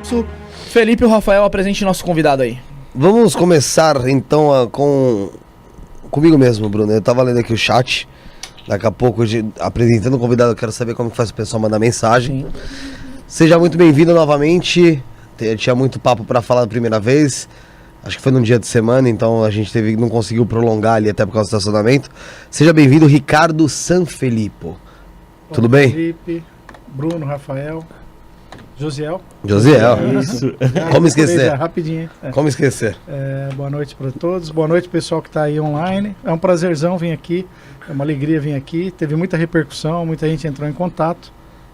fixo. Felipe e o Rafael, apresente nosso convidado aí. Vamos começar então comigo mesmo, Bruno. Eu tava lendo aqui o chat. Daqui a pouco, apresentando o convidado, eu quero saber como que faz o pessoal mandar mensagem. Sim. Seja muito bem-vindo novamente. Tinha muito papo para falar da primeira vez. Acho que foi num dia de semana, então a gente não conseguiu prolongar ali até por causa do estacionamento. Seja bem-vindo, Ricardo Sanfilippo. Tudo bem? Felipe, Bruno, Rafael, Josiel. Isso. Como esquecer? Rapidinho. Como esquecer? Boa noite para todos. Boa noite, pessoal que está aí online. É um prazerzão vir aqui. É uma alegria vir aqui. Teve muita repercussão, muita gente entrou em contato.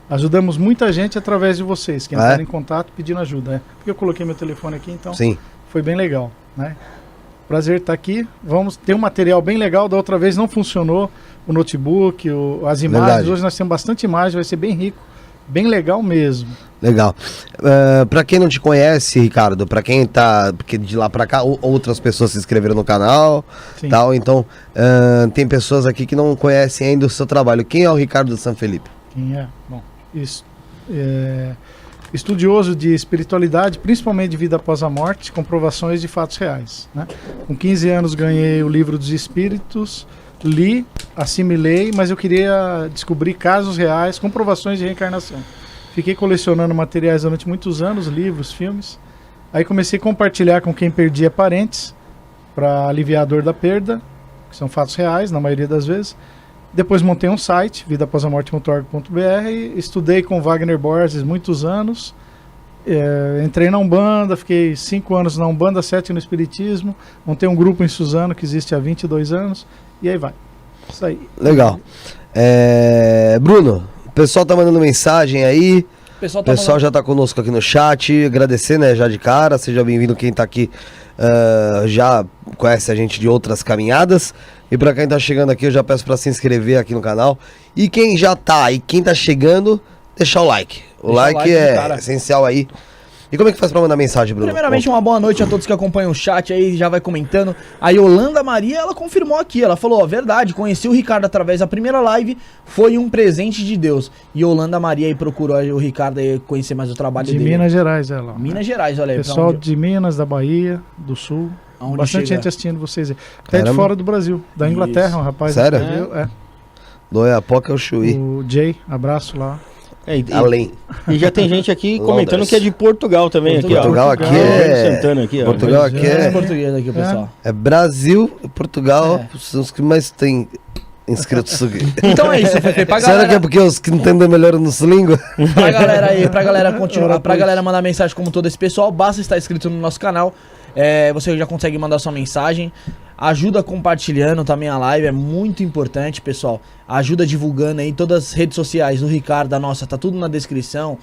Ajudamos muita gente através de vocês, que entraram em contato pedindo ajuda. Porque eu coloquei meu telefone aqui, então Sim. Foi bem legal, né? Prazer estar aqui. Vamos ter um material bem legal. Da outra vez não funcionou o notebook, as imagens. Verdade. Hoje nós temos bastante imagem, vai ser bem rico, bem legal mesmo. Legal. Pra quem não te conhece, Ricardo, pra quem tá, porque de lá pra cá outras pessoas se inscreveram no canal, Sim. tal, então tem pessoas aqui que não conhecem ainda o seu trabalho. Quem é o Ricardo Sanfilippo? Quem é? Bom, isso. Estudioso de espiritualidade, principalmente de vida após a morte, comprovações de fatos reais, né? Com 15 anos ganhei o livro dos Espíritos, li, assimilei, mas eu queria descobrir casos reais, comprovações de reencarnação. Fiquei colecionando materiais durante muitos anos, livros, filmes. Aí comecei a compartilhar com quem perdia parentes, para aliviar a dor da perda, que são fatos reais, na maioria das vezes. Depois montei um site, vidaaposamorte.org.br, estudei com Wagner Borges muitos anos, entrei na Umbanda, fiquei 5 anos na Umbanda, 7 no Espiritismo, montei um grupo em Suzano que existe há 22 anos, e aí vai. Isso aí. Legal. Bruno, o pessoal tá mandando mensagem aí, o pessoal já tá conosco aqui no chat, agradecer, né, já de cara, seja bem-vindo quem tá aqui, já conhece a gente de outras caminhadas. E pra quem tá chegando aqui, eu já peço pra se inscrever aqui no canal. E quem já tá e quem tá chegando, deixar o like. O like é essencial aí. E como é que faz pra mandar mensagem, Bruno? Primeiramente, uma boa noite a todos que acompanham o chat aí, já vai comentando. A Yolanda Maria, ela confirmou aqui, ela falou, verdade, conheci o Ricardo através da primeira live, foi um presente de Deus. E Yolanda Maria aí procurou o Ricardo aí conhecer mais o trabalho dele. De Minas Gerais, ela. Minas Gerais, olha aí. Pessoal de Minas, da Bahia, do Sul. Aonde bastante chega? gente assistindo vocês aí. Até de fora do Brasil, da Inglaterra, um rapaz. Sério? Do Oiapoque é o Chuí. O Jay, abraço lá. Além. E já tem gente aqui comentando que é de Portugal também. Portugal aqui é... Portugal aqui é... português aqui, pessoal. É Brasil e Portugal, são os que mais tem inscritos aqui. Então é isso, Fefe, pra galera... Será que é porque os que entendem melhor nos língua? Pra galera aí, pra galera continuar, pra galera mandar mensagem como todo esse pessoal, basta estar inscrito no nosso canal. Você já consegue mandar sua mensagem. Ajuda compartilhando também a live, é muito importante, pessoal. Ajuda divulgando aí todas as redes sociais do Ricardo, da nossa, tá tudo na descrição.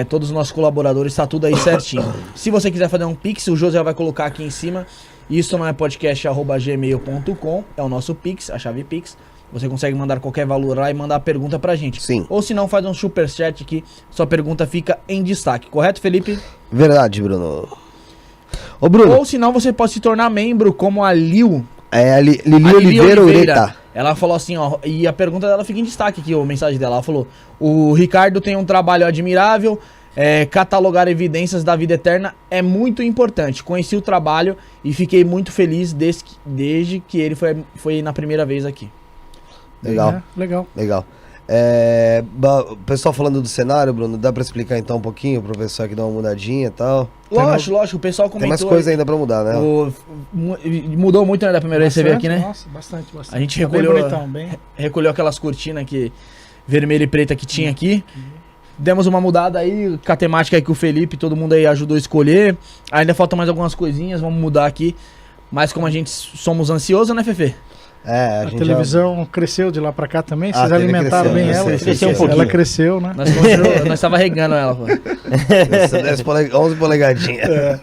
Todos os nossos colaboradores, tá tudo aí certinho. Se você quiser fazer um pix, o José vai colocar aqui em cima. Isso não é podcast@gmail.com, é o nosso pix, a chave pix. Você consegue mandar qualquer valor lá e mandar a pergunta pra gente. Sim. Ou se não, faz um superchat aqui, sua pergunta fica em destaque. Correto, Felipe? Verdade, Bruno. Ô, Bruno. Ou se não, você pode se tornar membro, como a Lili Oliveira Ureta. Ela falou assim, ó, e a pergunta dela fica em destaque aqui, a mensagem dela. Ela falou, o Ricardo tem um trabalho admirável, catalogar evidências da vida eterna é muito importante. Conheci o trabalho e fiquei muito feliz desde que ele foi na primeira vez aqui. Legal. Legal. O pessoal falando do cenário, Bruno, dá pra explicar então um pouquinho pro pessoal que dá uma mudadinha e tal? Lógico, o pessoal comentou. Tem mais coisa ainda pra mudar, né? Mudou muito, né, da primeira vez que você veio aqui, né? Nossa, bastante. A gente recolheu aquelas cortinas vermelha e preta que tinha aqui. Demos uma mudada aí, com a temática aí que o Felipe, todo mundo aí ajudou a escolher. Ainda faltam mais algumas coisinhas, vamos mudar aqui. Mas como a gente somos ansiosos, né, Fefe? A televisão cresceu de lá pra cá também, vocês alimentaram bem ela. Cresceu um pouquinho. Ela cresceu, né? Nós tava regando ela, pô. 11 polegadinhas.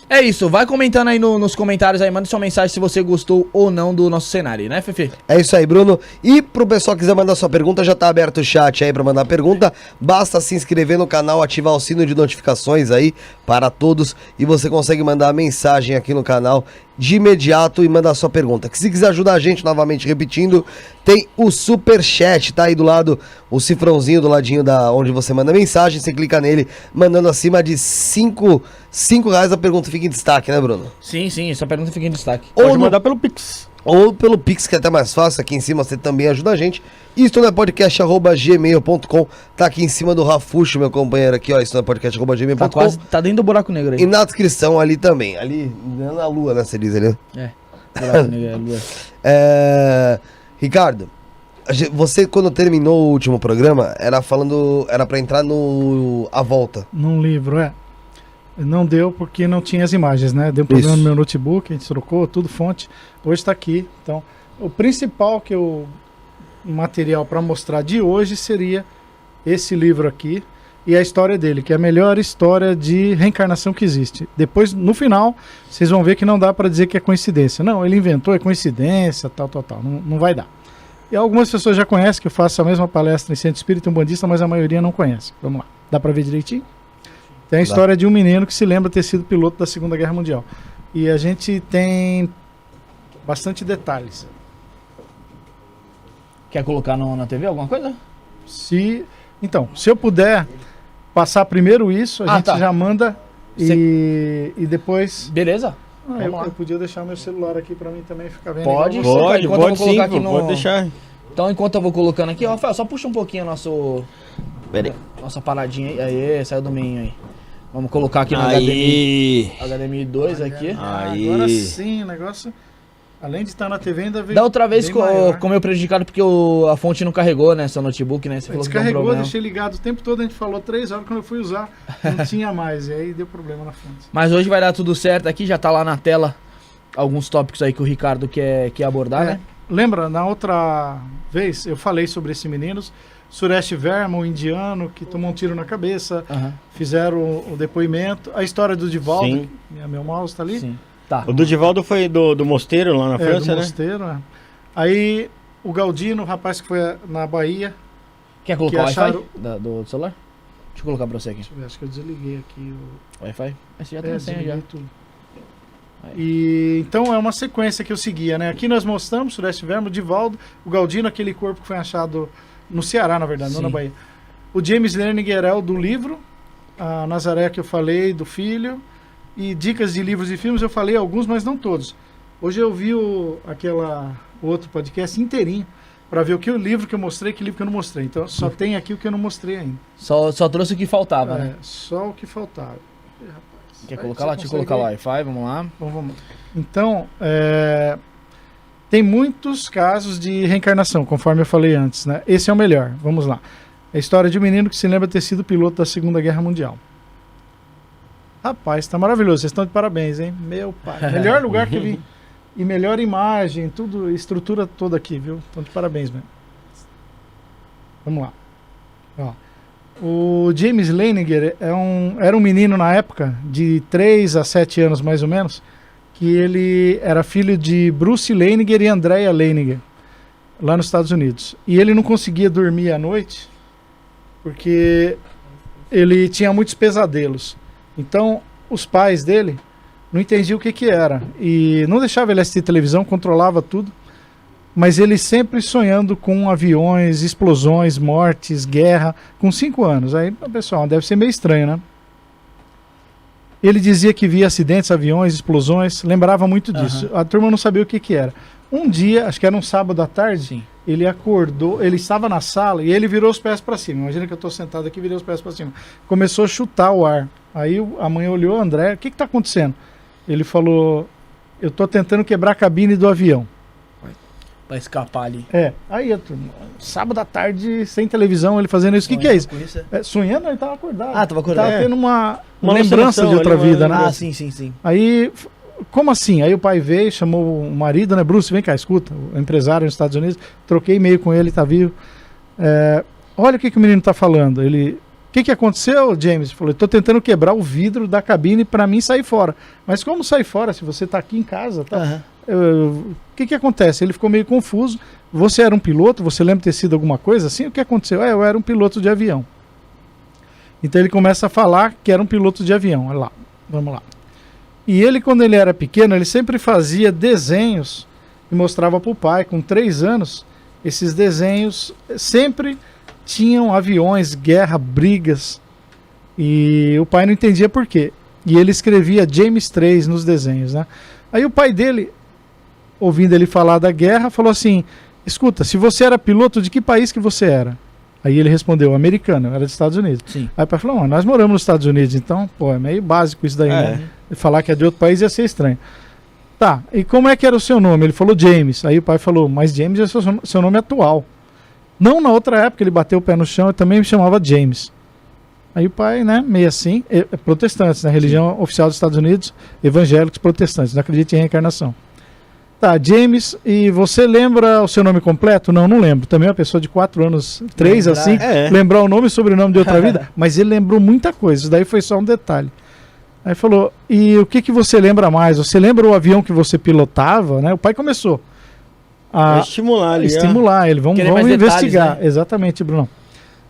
É isso, vai comentando aí nos comentários aí, manda sua mensagem se você gostou ou não do nosso cenário, né, Fefe? É isso aí, Bruno. E pro pessoal que quiser mandar sua pergunta, já tá aberto o chat aí pra mandar pergunta. Basta se inscrever no canal, ativar o sino de notificações aí para todos e você consegue mandar a mensagem aqui no canal de imediato e manda a sua pergunta. Que se quiser ajudar a gente, novamente repetindo, tem o Superchat, tá aí do lado, o cifrãozinho do ladinho da onde você manda mensagem, você clica nele, mandando acima de 5 reais a pergunta fica em destaque, né, Bruno? Sim, essa pergunta fica em destaque. Ou Pode no- mandar pelo Pix. Ou pelo Pix, que é até mais fácil, aqui em cima você também ajuda a gente. Isto não é podcast@gmail.com. Tá aqui em cima do Rafuxo, meu companheiro aqui, ó. Isto não é podcast@gmail.com. Tá dentro do buraco negro aí. E na descrição ali também. Ali na lua, né? Você diz ali. Buraco negro, é lua. Ricardo, você quando terminou o último programa, era pra entrar no A Volta. Num livro, Não deu porque não tinha as imagens, né? Deu um problema Isso. no meu notebook, a gente trocou, tudo fonte. Hoje está aqui. Então, o principal material para mostrar de hoje seria esse livro aqui e a história dele, que é a melhor história de reencarnação que existe. Depois, no final, vocês vão ver que não dá para dizer que é coincidência. Não, ele inventou, é coincidência, tal. Não vai dar. E algumas pessoas já conhecem que eu faço a mesma palestra em Centro Espírita Umbandista, mas a maioria não conhece. Vamos lá. Dá para ver direitinho? Tem a história de um menino que se lembra ter sido piloto da Segunda Guerra Mundial. E a gente tem bastante detalhes. Quer colocar na TV alguma coisa? Então, se eu puder passar primeiro isso, a gente tá. já manda e depois... Beleza? eu lá. podia deixar meu celular aqui para mim também ficar vendo. Pode. igual você. Enquanto eu vou colocar aqui no- pode deixar. Então, enquanto eu vou colocando aqui, ó, Rafael, só puxa um pouquinho Pera aí. nossa paradinha aí. Aê, saiu do meio aí. Vamos colocar aqui no Aí. HDMI 2 aqui. Aí. Agora sim, o negócio... Além de estar na TV, ainda veio Da outra vez bem maior. ficou meio prejudicado porque a fonte não carregou, né? Seu notebook, né? Você falou que deu um Descarregou, problema. deixei ligado o tempo todo, a gente falou 3 horas, quando eu fui usar, não tinha mais, e aí deu problema na fonte. Mas hoje vai dar tudo certo aqui, já tá lá na tela alguns tópicos aí que o Ricardo quer abordar, né? Lembra, na outra vez eu falei sobre esse menino, Suresh Verma, um indiano que tomou um tiro na cabeça, Aham, fizeram o depoimento, a história do Divaldo, Sim. meu mouse tá ali, sim. Tá. O do Divaldo foi do Mosteiro lá na França, do né? Mosteiro, Aí o Galdino, o rapaz que foi na Bahia, Quer colocar o que Wi-Fi acharam- do celular? Deixa eu colocar pra você aqui. deixa eu ver, acho que eu desliguei aqui o... Wi-Fi? Esse já tem senha já. desliguei tudo. E então é uma sequência que eu seguia, né? Aqui nós mostramos Suresh Verma, o Divaldo, o Galdino, aquele corpo que foi achado no Ceará, na verdade, não Sim. na Bahia. O James Lerninger é o do livro, a Nazaré que eu falei, do filho, e dicas de livros e filmes eu falei alguns, mas não todos. Hoje eu vi o outro podcast inteirinho para ver o livro que eu mostrei, que livro que eu não mostrei. Então só tem aqui o que eu não mostrei ainda. Só trouxe o que faltava, né? Só o que faltava. Ih, rapaz, Quer vai, colocar você lá? Deixa eu consegue colocar o aí? Wi-Fi, vamos lá. Então, vamos. Então, tem muitos casos de reencarnação, conforme eu falei antes, né? Esse é o melhor. Vamos lá. É a história de um menino que se lembra ter sido piloto da Segunda Guerra Mundial. Rapaz, tá maravilhoso. Vocês estão de parabéns, hein? Meu pai. Melhor lugar que eu vi. E melhor imagem, tudo, estrutura toda aqui, viu? Estão de parabéns, mesmo. Vamos lá. Ó. O James Leininger era um menino na época, de 3 a 7 anos mais ou menos, que ele era filho de Bruce Leininger e Andrea Leininger, lá nos Estados Unidos. E ele não conseguia dormir à noite, porque ele tinha muitos pesadelos. Então, os pais dele não entendiam o que era. E não deixava ele assistir televisão, controlava tudo. Mas ele sempre sonhando com aviões, explosões, mortes, guerra, com 5 anos. Aí, pessoal, deve ser meio estranho, né? Ele dizia que via acidentes, aviões, explosões, lembrava muito disso. A turma não sabia o que era. Um dia, acho que era um sábado à tarde, Sim. ele acordou, ele estava na sala e ele virou os pés para cima. Imagina que eu estou sentado aqui e virei os pés para cima. Começou a chutar o ar. Aí a mãe olhou, André, o que está acontecendo? Ele falou, eu estou tentando quebrar a cabine do avião. Pra escapar ali. Aí a turma, sábado à tarde, sem televisão, ele fazendo isso. O que é isso? Sonhando, ele estava acordado. Ah, tava acordado. Tava tendo uma alucinação lembrança de outra ali, vida, né? Ah, sim. Aí, como assim? Aí o pai veio, chamou o marido, né? Bruce, vem cá, escuta, o empresário nos Estados Unidos, troquei e-mail com ele, tá vivo. Olha o que o menino tá falando. Ele, o que aconteceu, James? Ele falou, eu tô tentando quebrar o vidro da cabine para mim sair fora. Mas como sair fora se você tá aqui em casa? Tá? O que acontece? Ele ficou meio confuso. Você era um piloto? Você lembra de ter sido alguma coisa assim? O que aconteceu? Eu era um piloto de avião. Então ele começa a falar que era um piloto de avião. Olha lá, vamos lá. E ele, quando ele era pequeno, ele sempre fazia desenhos e mostrava para o pai, com 3 anos. Esses desenhos sempre tinham aviões, guerra, brigas. E o pai não entendia por quê. E ele escrevia James 3 nos desenhos, né? Aí o pai dele, ouvindo ele falar da guerra, falou assim: escuta, se você era piloto, de que país que você era? Aí ele respondeu, americano, era dos Estados Unidos. Sim. Aí o pai falou, nós moramos nos Estados Unidos, então, pô, é meio básico isso daí, né? Falar que é de outro país ia ser estranho. Tá, e como é que era o seu nome? Ele falou James. Aí o pai falou, mas James é seu nome atual. Não, na outra época ele bateu o pé no chão e também me chamava James. Aí o pai, né, meio assim, protestantes, né, religião oficial dos Estados Unidos, evangélicos protestantes, não acredita em reencarnação. Tá, James, e você lembra o seu nome completo? Não, não lembro. Também uma pessoa de 4 anos, 3 assim, lembrar o nome e sobrenome de outra vida, mas ele lembrou muita coisa, isso daí foi só um detalhe. Aí falou, e o que você lembra mais? Você lembra o avião que você pilotava? Né? O pai começou a estimular ali. Estimular ele, vamos investigar. Detalhes, né? Exatamente, Bruno.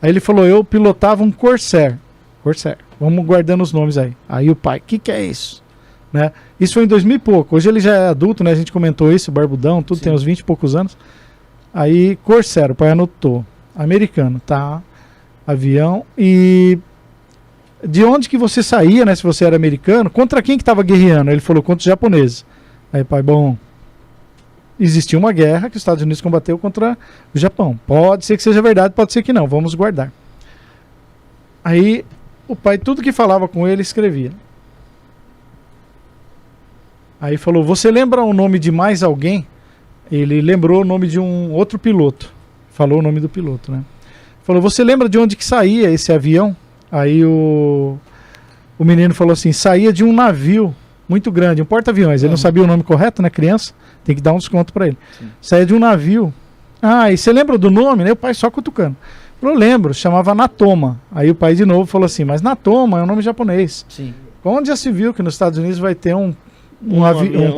Aí ele falou, eu pilotava um Corsair. Corsair, vamos guardando os nomes aí. Aí o pai, o que é isso? Né? Isso foi em 2000 e pouco. Hoje ele já é adulto, né? A gente comentou isso, barbudão, tudo. Sim. Tem uns 20 e poucos anos. Aí Corsair, o pai anotou. Americano, tá? Avião. E de onde que você saía, né? Se você era americano, contra quem que estava guerreando? Ele falou, contra os japoneses. Aí pai, bom, existia uma guerra que os Estados Unidos combateu contra o Japão. Pode ser que seja verdade, pode ser que não. Vamos guardar. Aí o pai, tudo que falava com ele, escrevia. Aí falou, você lembra o nome de mais alguém? Ele lembrou o nome de um outro piloto. Falou o nome do piloto, né? Falou, você lembra de onde que saía esse avião? Aí o menino falou assim, saía de um navio muito grande, um porta-aviões. Ele não sabia o nome correto, né, criança? Tem que dar um desconto para ele. Sim. Saía de um navio. Ah, e você lembra do nome? Né? O pai só cutucando. Falou, lembro, chamava Natoma. Aí o pai de novo falou assim, mas Natoma é um nome japonês. Sim. Onde já se viu que nos Estados Unidos vai ter um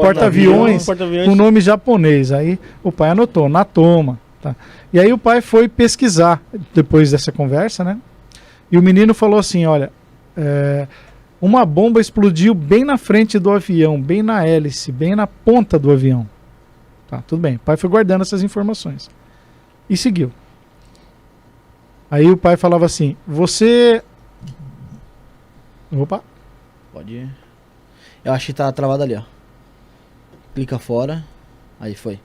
porta-aviões com nome japonês? Aí o pai anotou, Natoma. Tá. E aí o pai foi pesquisar depois dessa conversa, né? E o menino falou assim, olha, uma bomba explodiu bem na frente do avião, bem na hélice, bem na ponta do avião. Tá, tudo bem. O pai foi guardando essas informações. E seguiu. Aí o pai falava assim, você... Opa. Pode ir. Eu acho que tá travado ali, ó. Clica fora. Aí foi.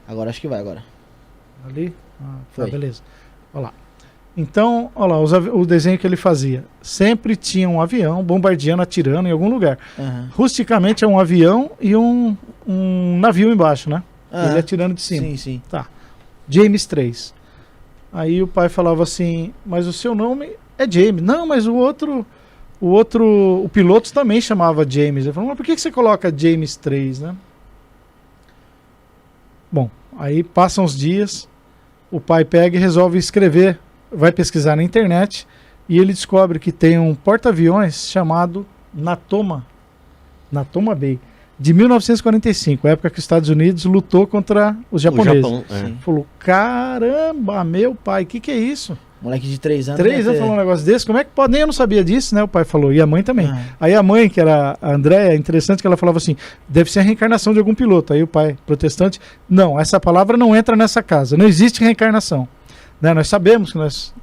Agora acho que vai agora. Ali? Foi. Tá, beleza. Olha lá. Então, olha lá, o desenho que ele fazia. Sempre tinha um avião bombardeando, atirando em algum lugar. Uhum. Rusticamente é um avião e um navio embaixo, né? Uhum. Ele atirando de cima. Sim, sim. Tá. James 3. Aí o pai falava assim, mas o seu nome é James. Não, mas o piloto também chamava James. Ele falou, mas por que você coloca James 3, né? Bom, aí passam os dias, o pai pega e resolve escrever, vai pesquisar na internet e ele descobre que tem um porta-aviões chamado Natoma Bay, de 1945, época que os Estados Unidos lutou contra os japoneses. O Japão, falou, caramba, meu pai, o que é isso? Moleque de 3 anos. 3 anos falou um negócio desse, como é que pode? Nem eu não sabia disso, né? O pai falou, e a mãe também. Aí a mãe, que era a Andréia, é interessante que ela falava assim, deve ser a reencarnação de algum piloto. Aí o pai, protestante, não, essa palavra não entra nessa casa, não existe reencarnação. Né? Nós sabemos que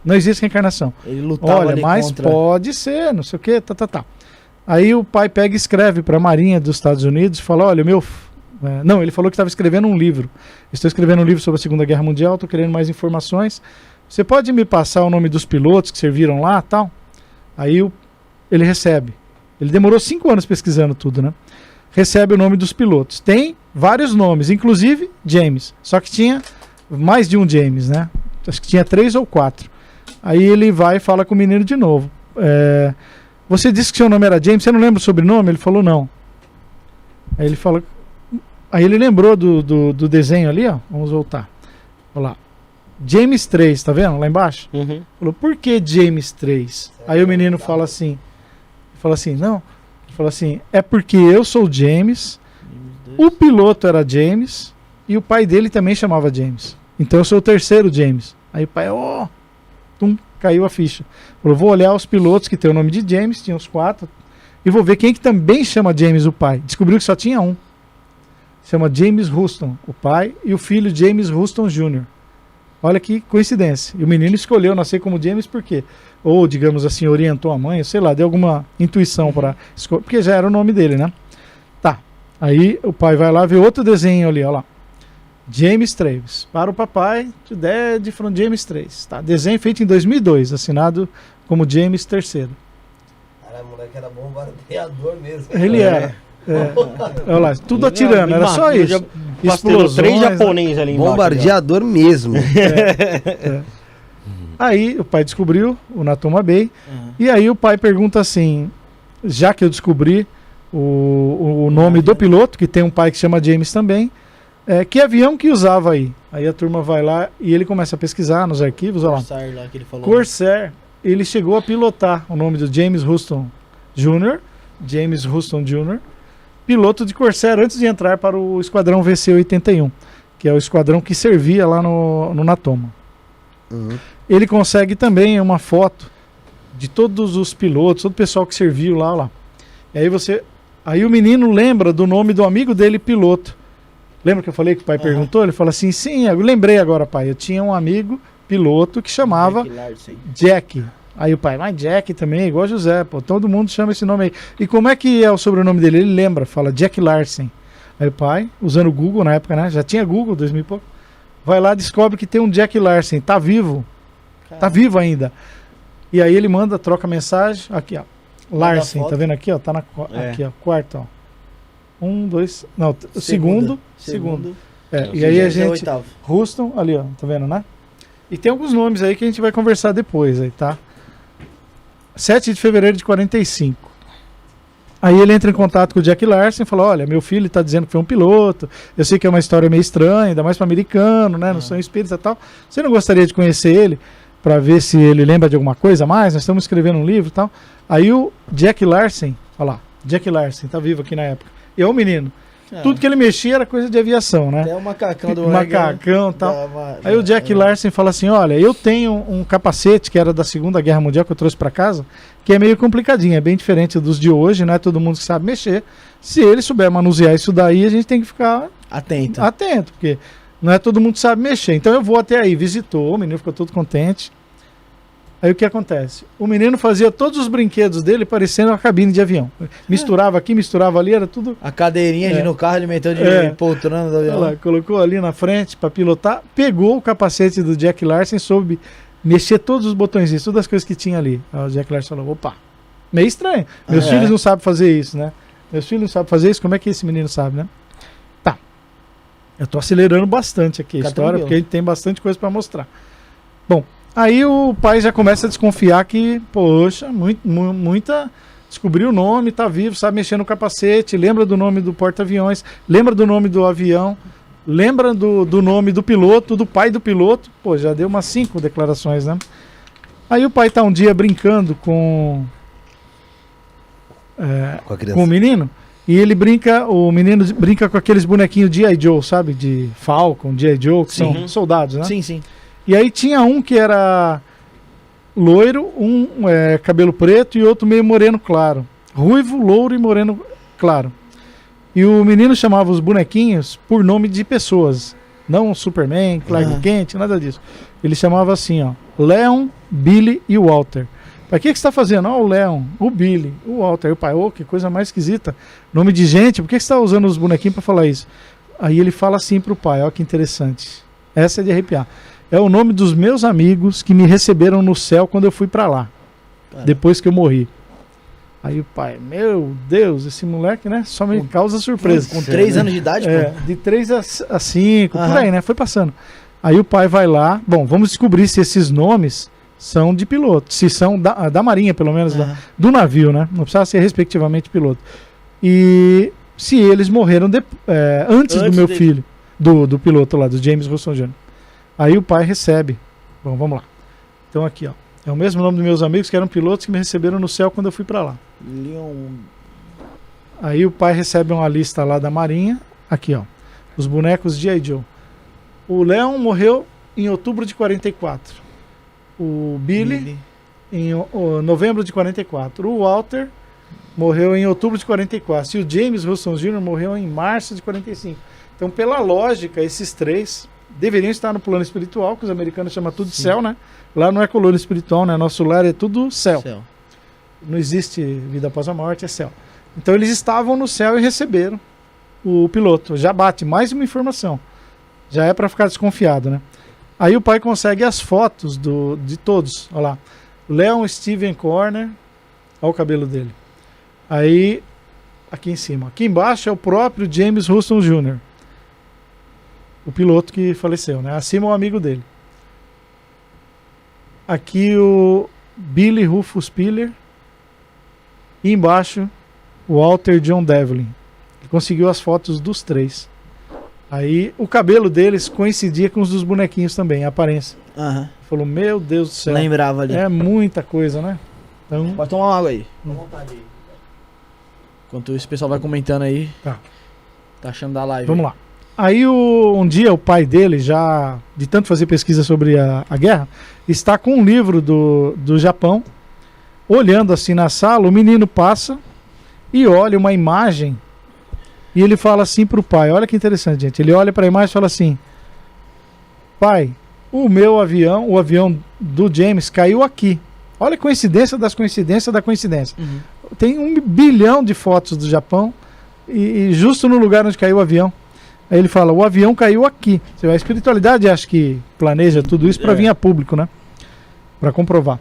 não existe reencarnação. Ele lutava. Olha, mas contra... pode ser, não sei o que, tá. Aí o pai pega e escreve para a Marinha dos Estados Unidos e fala, olha, não, ele falou que estava escrevendo um livro. Estou escrevendo um livro sobre a Segunda Guerra Mundial, estou querendo mais informações. Você pode me passar o nome dos pilotos que serviram lá, tal? Aí ele recebe. Ele demorou 5 anos pesquisando tudo, né? Recebe o nome dos pilotos. Tem vários nomes, inclusive James. Só que tinha mais de um James, né? Acho que tinha 3 ou 4. Aí ele vai e fala com o menino de novo. Você disse que seu nome era James, você não lembra o sobrenome? Ele falou não. Aí ele fala... Aí ele lembrou do desenho ali, ó. Vamos voltar. Olha lá. James 3, tá vendo? Lá embaixo? Uhum. Falou, por que James 3? Aí o menino fala assim, não. Ele fala assim, é porque eu sou James, o piloto era James e o pai dele também chamava James. Então eu sou o terceiro James. Aí o pai, caiu a ficha. Falou, vou olhar os pilotos que tem o nome de James, tinha os 4. e vou ver quem que também chama James o pai. Descobriu que só tinha um. Chama James Houston, o pai, e o filho James Houston Jr. Olha que coincidência. E o menino escolheu nascer como James por quê? Ou, digamos assim, orientou a mãe, sei lá, deu alguma intuição para escolher, porque já era o nome dele, né? Tá. Aí o pai vai lá ver outro desenho ali, olha lá. James Travis. Para o papai, to Dad from James Travis. Tá. Desenho feito em 2002, assinado como James III. Caralho, o moleque era bombardeador mesmo. Ele era. Olha lá, tudo atirando, era só isso. Explosões, 3 japoneses ali embaixo. Bombardeador mesmo. Aí o pai descobriu o Natoma Bay. E aí o pai pergunta assim, já que eu descobri o nome do piloto, que tem um pai que chama James também, que avião que usava aí? Aí a turma vai lá e ele começa a pesquisar nos arquivos, olha lá. Corsair lá que ele falou. Corsair, ele chegou a pilotar o nome do James Houston Jr., James Houston Jr., piloto de Corsair antes de entrar para o esquadrão VC-81, que é o esquadrão que servia lá no Natoma. Uhum. Ele consegue também uma foto de todos os pilotos, todo o pessoal que serviu lá, lá. E aí o menino lembra do nome do amigo dele, piloto. Lembra que eu falei que o pai perguntou? Ele fala assim, sim, eu lembrei agora, pai. Eu tinha um amigo piloto que chamava Jack. Aí o pai, mas Jack também, igual José, pô, todo mundo chama esse nome aí. E como é que é o sobrenome dele? Ele lembra, fala Jack Larsen. Aí o pai, usando o Google na época, né? Já tinha Google, 2000 e pouco. Vai lá, descobre que tem um Jack Larsen, tá vivo. Tá vivo ainda. E aí ele manda, troca mensagem, aqui ó, Larsen, tá vendo aqui ó, tá aqui ó, quarto ó. 1, 2, não, segundo. E aí a gente, Houston, ali ó, tá vendo, né? E tem alguns nomes aí que a gente vai conversar depois aí, tá? 7 de fevereiro de 45. Aí ele entra em contato com o Jack Larsen e fala, olha, meu filho tá dizendo que foi um piloto, eu sei que é uma história meio estranha, ainda mais para americano, né, não são espíritas e tal. Você não gostaria de conhecer ele para ver se ele lembra de alguma coisa a mais? Nós estamos escrevendo um livro e tal. Aí o Jack Larsen, olha lá, Jack Larsen, tá vivo aqui na época. E é um menino. Tudo que ele mexia era coisa de aviação, né? Até o macacão do macacão e tal. Aí o Jack Larsen fala assim, olha, eu tenho um capacete que era da Segunda Guerra Mundial que eu trouxe para casa, que é meio complicadinho, é bem diferente dos de hoje, não é todo mundo que sabe mexer. Se ele souber manusear isso daí, a gente tem que ficar atento, porque não é todo mundo que sabe mexer. Então eu vou até aí, visitou, o menino ficou todo contente. Aí o que acontece? O menino fazia todos os brinquedos dele parecendo uma cabine de avião. Misturava aqui, misturava ali, era tudo... A cadeirinha de no carro, ele meteu de poltrona do avião. Lá, colocou ali na frente para pilotar, pegou o capacete do Jack Larsen, soube mexer todos os botõezinhos, todas as coisas que tinha ali. Aí o Jack Larsen falou, opa, meio estranho. Meus filhos não sabem fazer isso, né? Meus filhos não sabem fazer isso, como é que esse menino sabe, né? Tá. Eu tô acelerando bastante aqui a história, porque a gente tem bastante coisa para mostrar. Bom, aí o pai já começa a desconfiar que, poxa, muita... Descobriu o nome, tá vivo, sabe mexer no capacete, lembra do nome do porta-aviões, lembra do nome do avião, lembra do nome do piloto, do pai do piloto. Pô, já deu umas 5 declarações, né? Aí o pai tá um dia brincando com o menino, e o menino brinca com aqueles bonequinhos de G.I. Joe, sabe? De Falcon, G.I. Joe, que são soldados, né? Sim, sim. E aí tinha um que era loiro, cabelo preto e outro meio moreno claro. Ruivo, louro e moreno claro. E o menino chamava os bonequinhos por nome de pessoas. Não Superman, Clark Kent, nada disso. Ele chamava assim, ó, Leon, Billy e Walter. Para que você está fazendo? Ó, o Leon, o Billy, o Walter. Aí o pai, que coisa mais esquisita. Nome de gente, por que você está usando os bonequinhos para falar isso? Aí ele fala assim pro pai, ó que interessante. Essa é de arrepiar. É o nome dos meus amigos que me receberam no céu quando eu fui para lá. Depois que eu morri. Aí o pai, meu Deus, esse moleque, né? Só me causa surpresa. Com 3 anos de idade, pô? De 3 a 5, por aí, né? Foi passando. Aí o pai vai lá, bom, vamos descobrir se esses nomes são de piloto. Se são da marinha, pelo menos, do navio, né? Não precisa ser respectivamente piloto. E se eles morreram antes do meu filho, do piloto lá, do James Houston Jr. Aí o pai recebe. Bom, vamos lá. Então aqui, ó. É o mesmo nome dos meus amigos que eram pilotos que me receberam no céu quando eu fui para lá. Aí o pai recebe uma lista lá da marinha. Aqui, ó. Os bonecos de G.I. Joe. O Leon morreu em outubro de 44. O Billy em novembro de 44. O Walter morreu em outubro de 44. E o James Russell Jr. morreu em março de 45. Então, pela lógica, esses três deveriam estar no plano espiritual, que os americanos chamam tudo de céu, né? Lá não é coluna espiritual, né? Nosso lar é tudo céu. Não existe vida após a morte, é céu. Então, eles estavam no céu e receberam o piloto. Já bate mais uma informação. Já é para ficar desconfiado, né? Aí o pai consegue as fotos de todos. Olha lá. Leon Steven Corner. Olha o cabelo dele. Aí, aqui em cima. Aqui embaixo é o próprio James Russell Jr., o piloto que faleceu, né? Acima o amigo dele. Aqui o Billy Rufus Piller. E embaixo o Walter John Devlin. Ele conseguiu as fotos dos três. Aí o cabelo deles coincidia com os dos bonequinhos também, a aparência. Aham. Falou, meu Deus do céu. Lembrava ali. É muita coisa, né? Então, Pode tomar uma água aí. Enquanto isso, o pessoal vai comentando aí. Tá. Tá achando da live. vamos lá. Aí um dia o pai dele, já de tanto fazer pesquisa sobre a guerra, está com um livro do Japão, olhando assim na sala, o menino passa e olha uma imagem e ele fala assim pro pai, olha que interessante, gente, ele olha para a imagem e fala assim, pai, o meu avião, o avião do James caiu aqui. Olha a coincidência das coincidências da coincidência. Uhum. Tem 1 bilhão de fotos do Japão e justo no lugar onde caiu o avião. Aí ele fala, o avião caiu aqui. A espiritualidade acho que planeja tudo isso para vir a público, né? Para comprovar.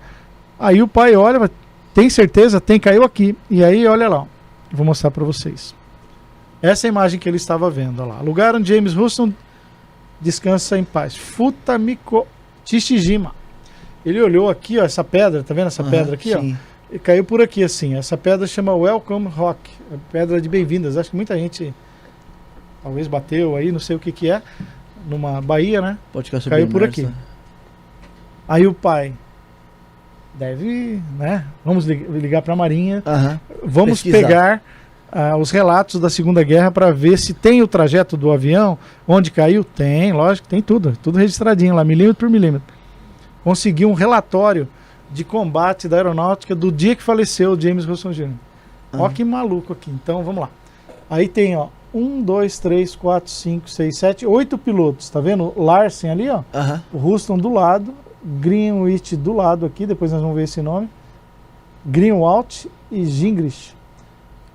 Aí o pai olha, tem certeza? Tem, caiu aqui. E aí, olha lá, vou mostrar para vocês. Essa é a imagem que ele estava vendo, olha lá. Lugar onde James Russell descansa em paz. Futamiko Chichijima. Ele olhou aqui, ó, essa pedra, tá vendo essa pedra aqui, sim. ó? E caiu por aqui, assim. Essa pedra chama Welcome Rock, pedra de bem-vindas. Acho que muita gente talvez bateu aí, não sei o que que é, numa baía, né? Pode ficar Caiu por aqui. Aí o pai deve, né? Vamos ligar para a Marinha. Vamos pesquisar. pegar os relatos da Segunda Guerra para ver se tem o trajeto do avião, onde caiu. Tem, lógico, tem tudo registradinho lá, milímetro por milímetro. Conseguiu um relatório de combate da aeronáutica do dia que faleceu o James Russell Jr. Ó que maluco aqui. Então, vamos lá. Aí tem, ó, 1, 2, 3, 4, 5, 6, 7, 8 pilotos. Tá vendo? Larsen ali, ó. O Houston do lado. Greenwich do lado aqui. Depois nós vamos ver esse nome. Greenwald e Gingrich.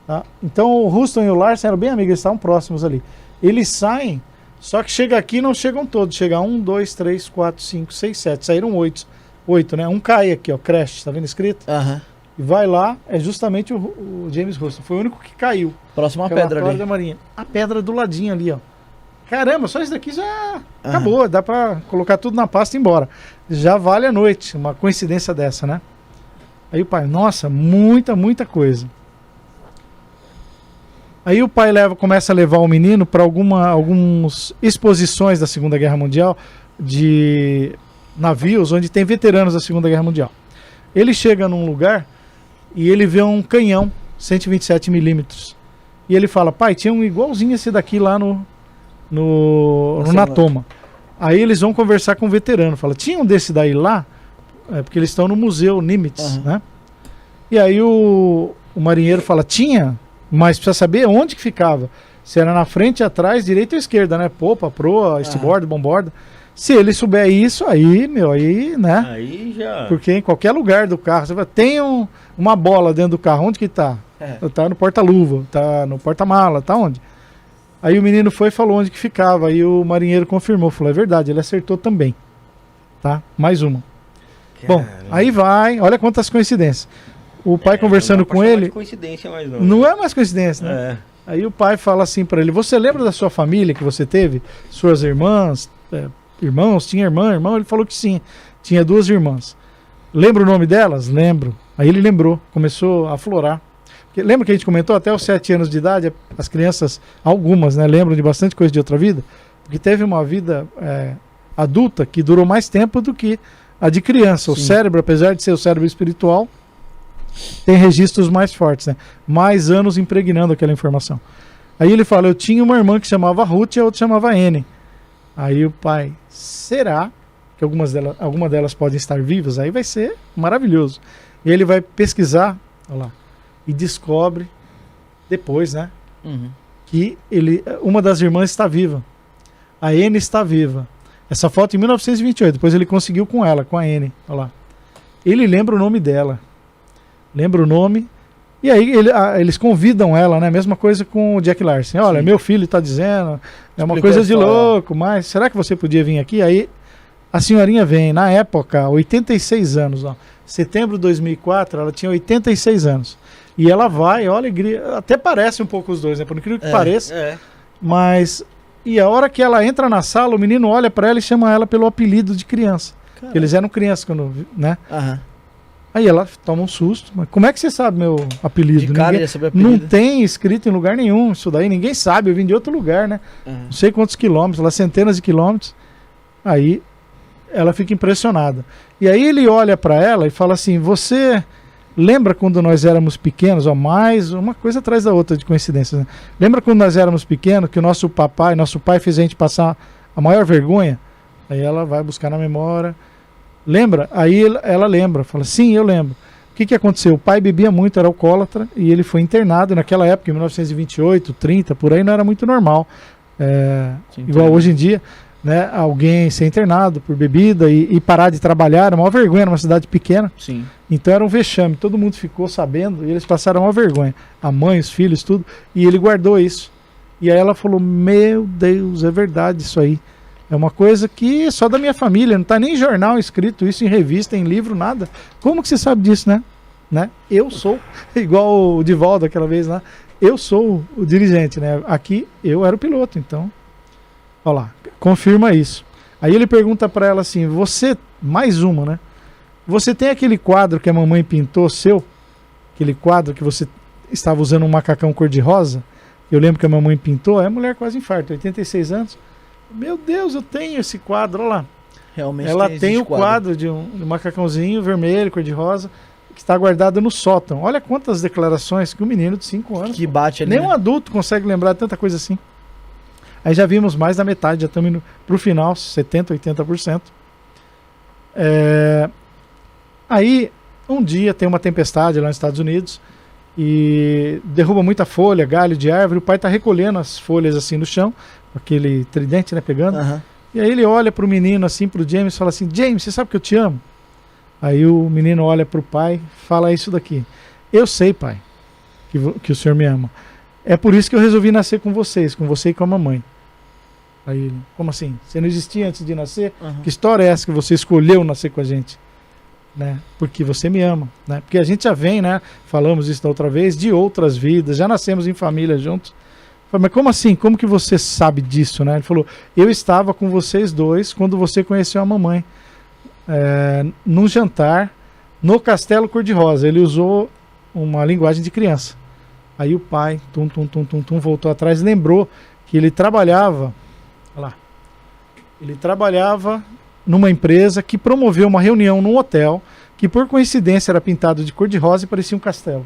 Tá? Então o Houston e o Larsen eram bem amigos. Eles estavam próximos ali. Eles saem, só que chega aqui não chegam todos. Chega 1, 2, 3, 4, 5, 6, 7. Saíram 8, né? Um cai aqui, ó. Crash. Tá vendo escrito? E vai lá, é justamente o James Russell. Foi o único que caiu. Próxima pedra ali. Da Marinha. A pedra do ladinho ali, ó. Caramba, só isso daqui já acabou. Dá pra colocar tudo na pasta e ir embora. Já vale a noite, uma coincidência dessa, né? Aí o pai, nossa, muita coisa. Aí o pai começa a levar o menino para algumas exposições da Segunda Guerra Mundial, de navios onde tem veteranos da Segunda Guerra Mundial. Ele chega num lugar e ele vê um canhão 127 milímetros. E ele fala, pai, tinha um igualzinho esse daqui lá no Natoma. Aí eles vão conversar com o veterano. Fala, tinha um desse daí lá? Porque eles estão no Museu Nimitz, né? E aí o marinheiro fala, tinha, mas precisa saber onde que ficava. Se era na frente, atrás, direita ou esquerda, né? Popa, proa, eastboard, bomborda. Se ele souber isso, aí, né? Aí já... Porque em qualquer lugar do carro, você vai, tem uma bola dentro do carro, onde que tá? Tá no porta-luva, tá no porta-mala, tá onde? Aí o menino foi e falou onde que ficava, aí o marinheiro confirmou, falou, é verdade, ele acertou também, tá? Mais uma. Caramba. Bom, aí vai, olha quantas coincidências. O pai conversando com ele... coincidência mais não é mais coincidência, né? Aí o pai fala assim pra ele, você lembra da sua família que você teve? Suas irmãs... irmãos, tinha irmão, ele falou que sim, tinha 2 irmãs. Lembra o nome delas? Lembro. Aí ele lembrou, começou a aflorar. Porque, lembra que a gente comentou, até os 7 anos de idade, as crianças, algumas, né, lembram de bastante coisa de outra vida, porque teve uma vida adulta que durou mais tempo do que a de criança. Sim. O cérebro, apesar de ser o cérebro espiritual, tem registros mais fortes, né? Mais anos impregnando aquela informação. Aí ele fala, eu tinha uma irmã que chamava Ruth e a outra chamava Anne. Aí o pai, será que alguma delas podem estar vivas? Aí vai ser maravilhoso. E ele vai pesquisar, olha lá, e descobre depois, né, Uhum. que uma das irmãs está viva. A N está viva. Essa foto em 1928, depois ele conseguiu com ela, com a N, olha lá. Ele lembra o nome dela. Lembra o nome. E aí eles convidam ela, né? Mesma coisa com o Jack Larson. Olha, Sim. meu filho está dizendo, é uma Explicou coisa a de história. louco, mas será que você podia vir aqui? Aí a senhorinha vem, na época, 86 anos, ó. Setembro de 2004, ela tinha 86 anos. E ela vai, olha, até parece um pouco os dois, né? Por incrível que pareça. Mas, e a hora que ela entra na sala, o menino olha pra ela e chama ela pelo apelido de criança. Caramba. Eles eram crianças quando, né? Aham. Aí ela toma um susto. Mas como é que você sabe meu apelido? De cara, Ninguém- ia saber o apelido. não tem escrito em lugar nenhum isso daí. Ninguém sabe. Eu vim de outro lugar, né? Aham. Não sei quantos quilômetros, lá centenas de quilômetros. Aí ela fica impressionada. E aí ele olha pra ela e fala assim: você lembra quando nós éramos pequenos? Ó, mais uma coisa atrás da outra de coincidências, né? Lembra quando nós éramos pequenos que o nosso pai fez a gente passar a maior vergonha? Aí ela vai buscar na memória. Lembra? Aí ela lembra, fala: sim, eu lembro. O que aconteceu? O pai bebia muito, era alcoólatra, e ele foi internado. E naquela época, em 1928, 30, por aí, não era muito normal. Sim, Igual entendi. hoje em dia, né? Alguém ser internado por bebida e parar de trabalhar, era uma vergonha numa cidade pequena. Sim. Então era um vexame, todo mundo ficou sabendo e eles passaram uma vergonha. A mãe, os filhos, tudo. E ele guardou isso. E aí ela falou: meu Deus, é verdade isso aí. É uma coisa que é só da minha família, não está nem em jornal escrito isso, em revista, em livro, nada. Como que você sabe disso, né? Eu sou, igual o Divaldo aquela vez lá, eu sou o dirigente, né? Aqui eu era o piloto, então, olha lá, confirma isso. Aí ele pergunta para ela assim: você, mais uma, né? Você tem aquele quadro que a mamãe pintou seu? Aquele quadro que você estava usando um macacão cor-de-rosa? Eu lembro que a mamãe pintou. A mulher quase infarta, 86 anos. Meu Deus, eu tenho esse quadro, olha lá. Realmente Ela tem existe o quadro de um macacãozinho vermelho, cor-de-rosa, que está guardado no sótão. Olha quantas declarações que um menino de 5 anos... Que bate ali. Nem né? um adulto consegue lembrar de tanta coisa assim. Aí já vimos mais da metade, já estamos indo para o final, 70%, 80%. Aí, um dia tem uma tempestade lá nos Estados Unidos e derruba muita folha, galho de árvore. O pai está recolhendo as folhas assim no chão, com aquele tridente, né, pegando. Aham. E aí ele olha pro menino assim, pro James, e fala assim: James, você sabe que eu te amo? Aí o menino olha pro pai, fala isso daqui: eu sei, pai, que o senhor me ama. É por isso que eu resolvi nascer com vocês, com você e com a mamãe. Aí ele: como assim? Você não existia antes de nascer? Aham. Que história é essa que você escolheu nascer com a gente? Né? Porque você me ama, né? Porque a gente já vem, né? Falamos isso da outra vez, de outras vidas, já nascemos em família juntos. Eu falei: mas como assim? Como que você sabe disso, né? Ele falou: eu estava com vocês dois quando você conheceu a mamãe, num jantar no Castelo Cor-de-Rosa. Ele usou uma linguagem de criança. Aí o pai, voltou atrás, lembrou que ele trabalhava, olha lá, ele trabalhava numa empresa que promoveu uma reunião num hotel que por coincidência era pintado de cor-de-rosa e parecia um castelo.